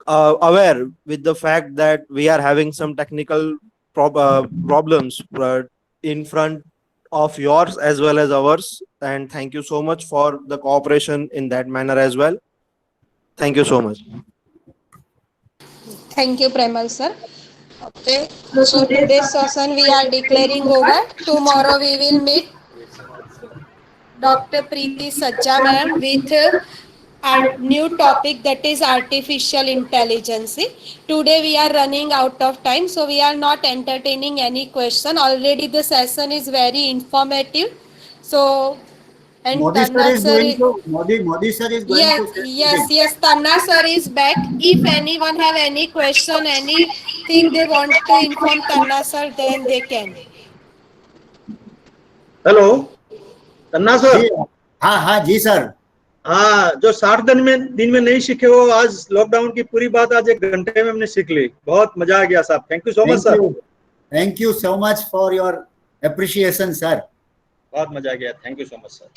H: aware with the fact that we are having some technical problems in front of yours as well as ours. And thank you so much for the cooperation in that manner as well. Thank you so much.
B: Thank you, Premal sir. Okay. So today's session we are declaring over. Tomorrow we will meet Dr. Preeti Sajja ma'am with our new topic, that is artificial intelligence. Today we are running out of time, so we are not entertaining any question. Already the session is very informative. So, and
C: Modi sir
B: Tanna
C: is
B: sir,
C: going to Modi sir is going to say something.
B: yes, Tanna sir is back. If anyone have any question, anything they want to inform Tanna sir, then they can.
I: Hello Tanna sir.
C: जी हाँ हाँ जी sir.
I: हाँ, जो 60 दिन में नहीं सीखे वो आज लॉकडाउन की पूरी बात आज 1 घंटे में हमने सीख ली। बहुत मजा आ गया साहब। Thank you so much sir.
C: Thank you so much for your appreciation sir.
I: बहुत मजा आ गया। Thank you so much sir.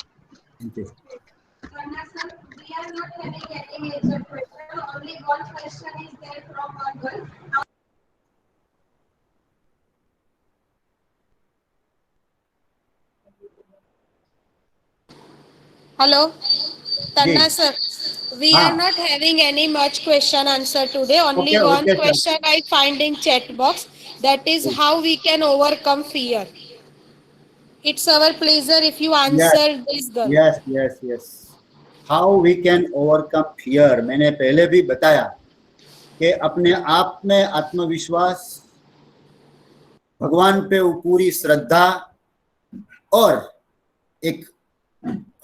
C: Thank you.
J: Sir, we are not having any major question. Only one question is there from our girl.
B: Hello, Tanna sir. We are
C: हाँ
B: not having any much question answer today. Only
C: okay
B: one
C: okay sir.
B: question I find in chat box. That is how we can overcome fear. It's our pleasure if you
C: yes
B: answer this girl.
C: Yes yes yes. How we can overcome fear, मैंने पहले भी बताया कि अपने आप में आत्मविश्वास, भगवान पे पूरी श्रद्धा और एक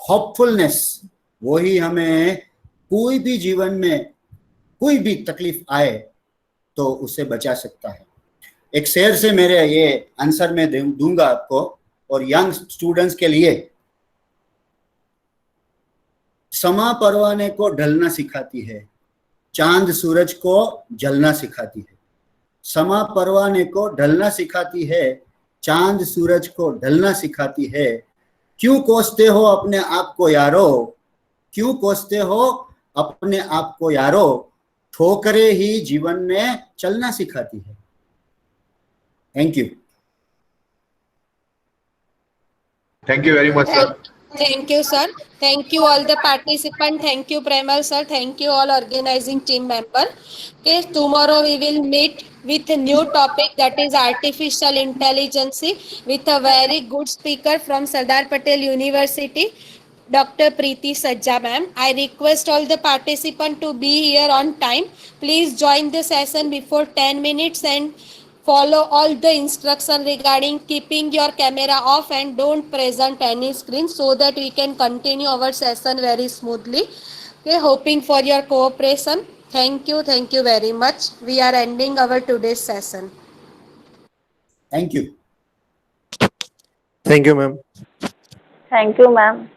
C: होपफुलनेस, वही हमें कोई भी जीवन में कोई भी तकलीफ आए तो उससे बचा सकता है। एक शेर से मेरे ये आंसर में दूंगा आपको और यंग स्टूडेंट्स के लिए। समा परवाने को ढलना सिखाती है, चांद सूरज को जलना सिखाती है। समा परवाने को ढलना सिखाती है, चांद सूरज को ढलना सिखाती है। क्यों कोसते हो अपने आप को यारो, क्यों कोसते हो अपने आप को यारो, ठोकरे ही जीवन में चलना सिखाती है। Thank you.
D: Thank you very much, sir.
B: Thank you, sir. Thank you all the participants. Thank you, Premal sir. Thank you all organizing team member. Okay, tomorrow we will meet with a new topic, that is artificial intelligence, with a very good speaker from Sardar Patel University, Dr. Preeti Sajja ma'am. I request all the participants to be here on time. Please join the session before 10 minutes and follow all the instruction regarding keeping your camera off and don't present any screen, so that we can continue our session very smoothly. Okay, hoping for your cooperation. Thank you very much. We are ending our today's session.
C: Thank you.
H: Thank you, ma'am.
E: Thank you, ma'am.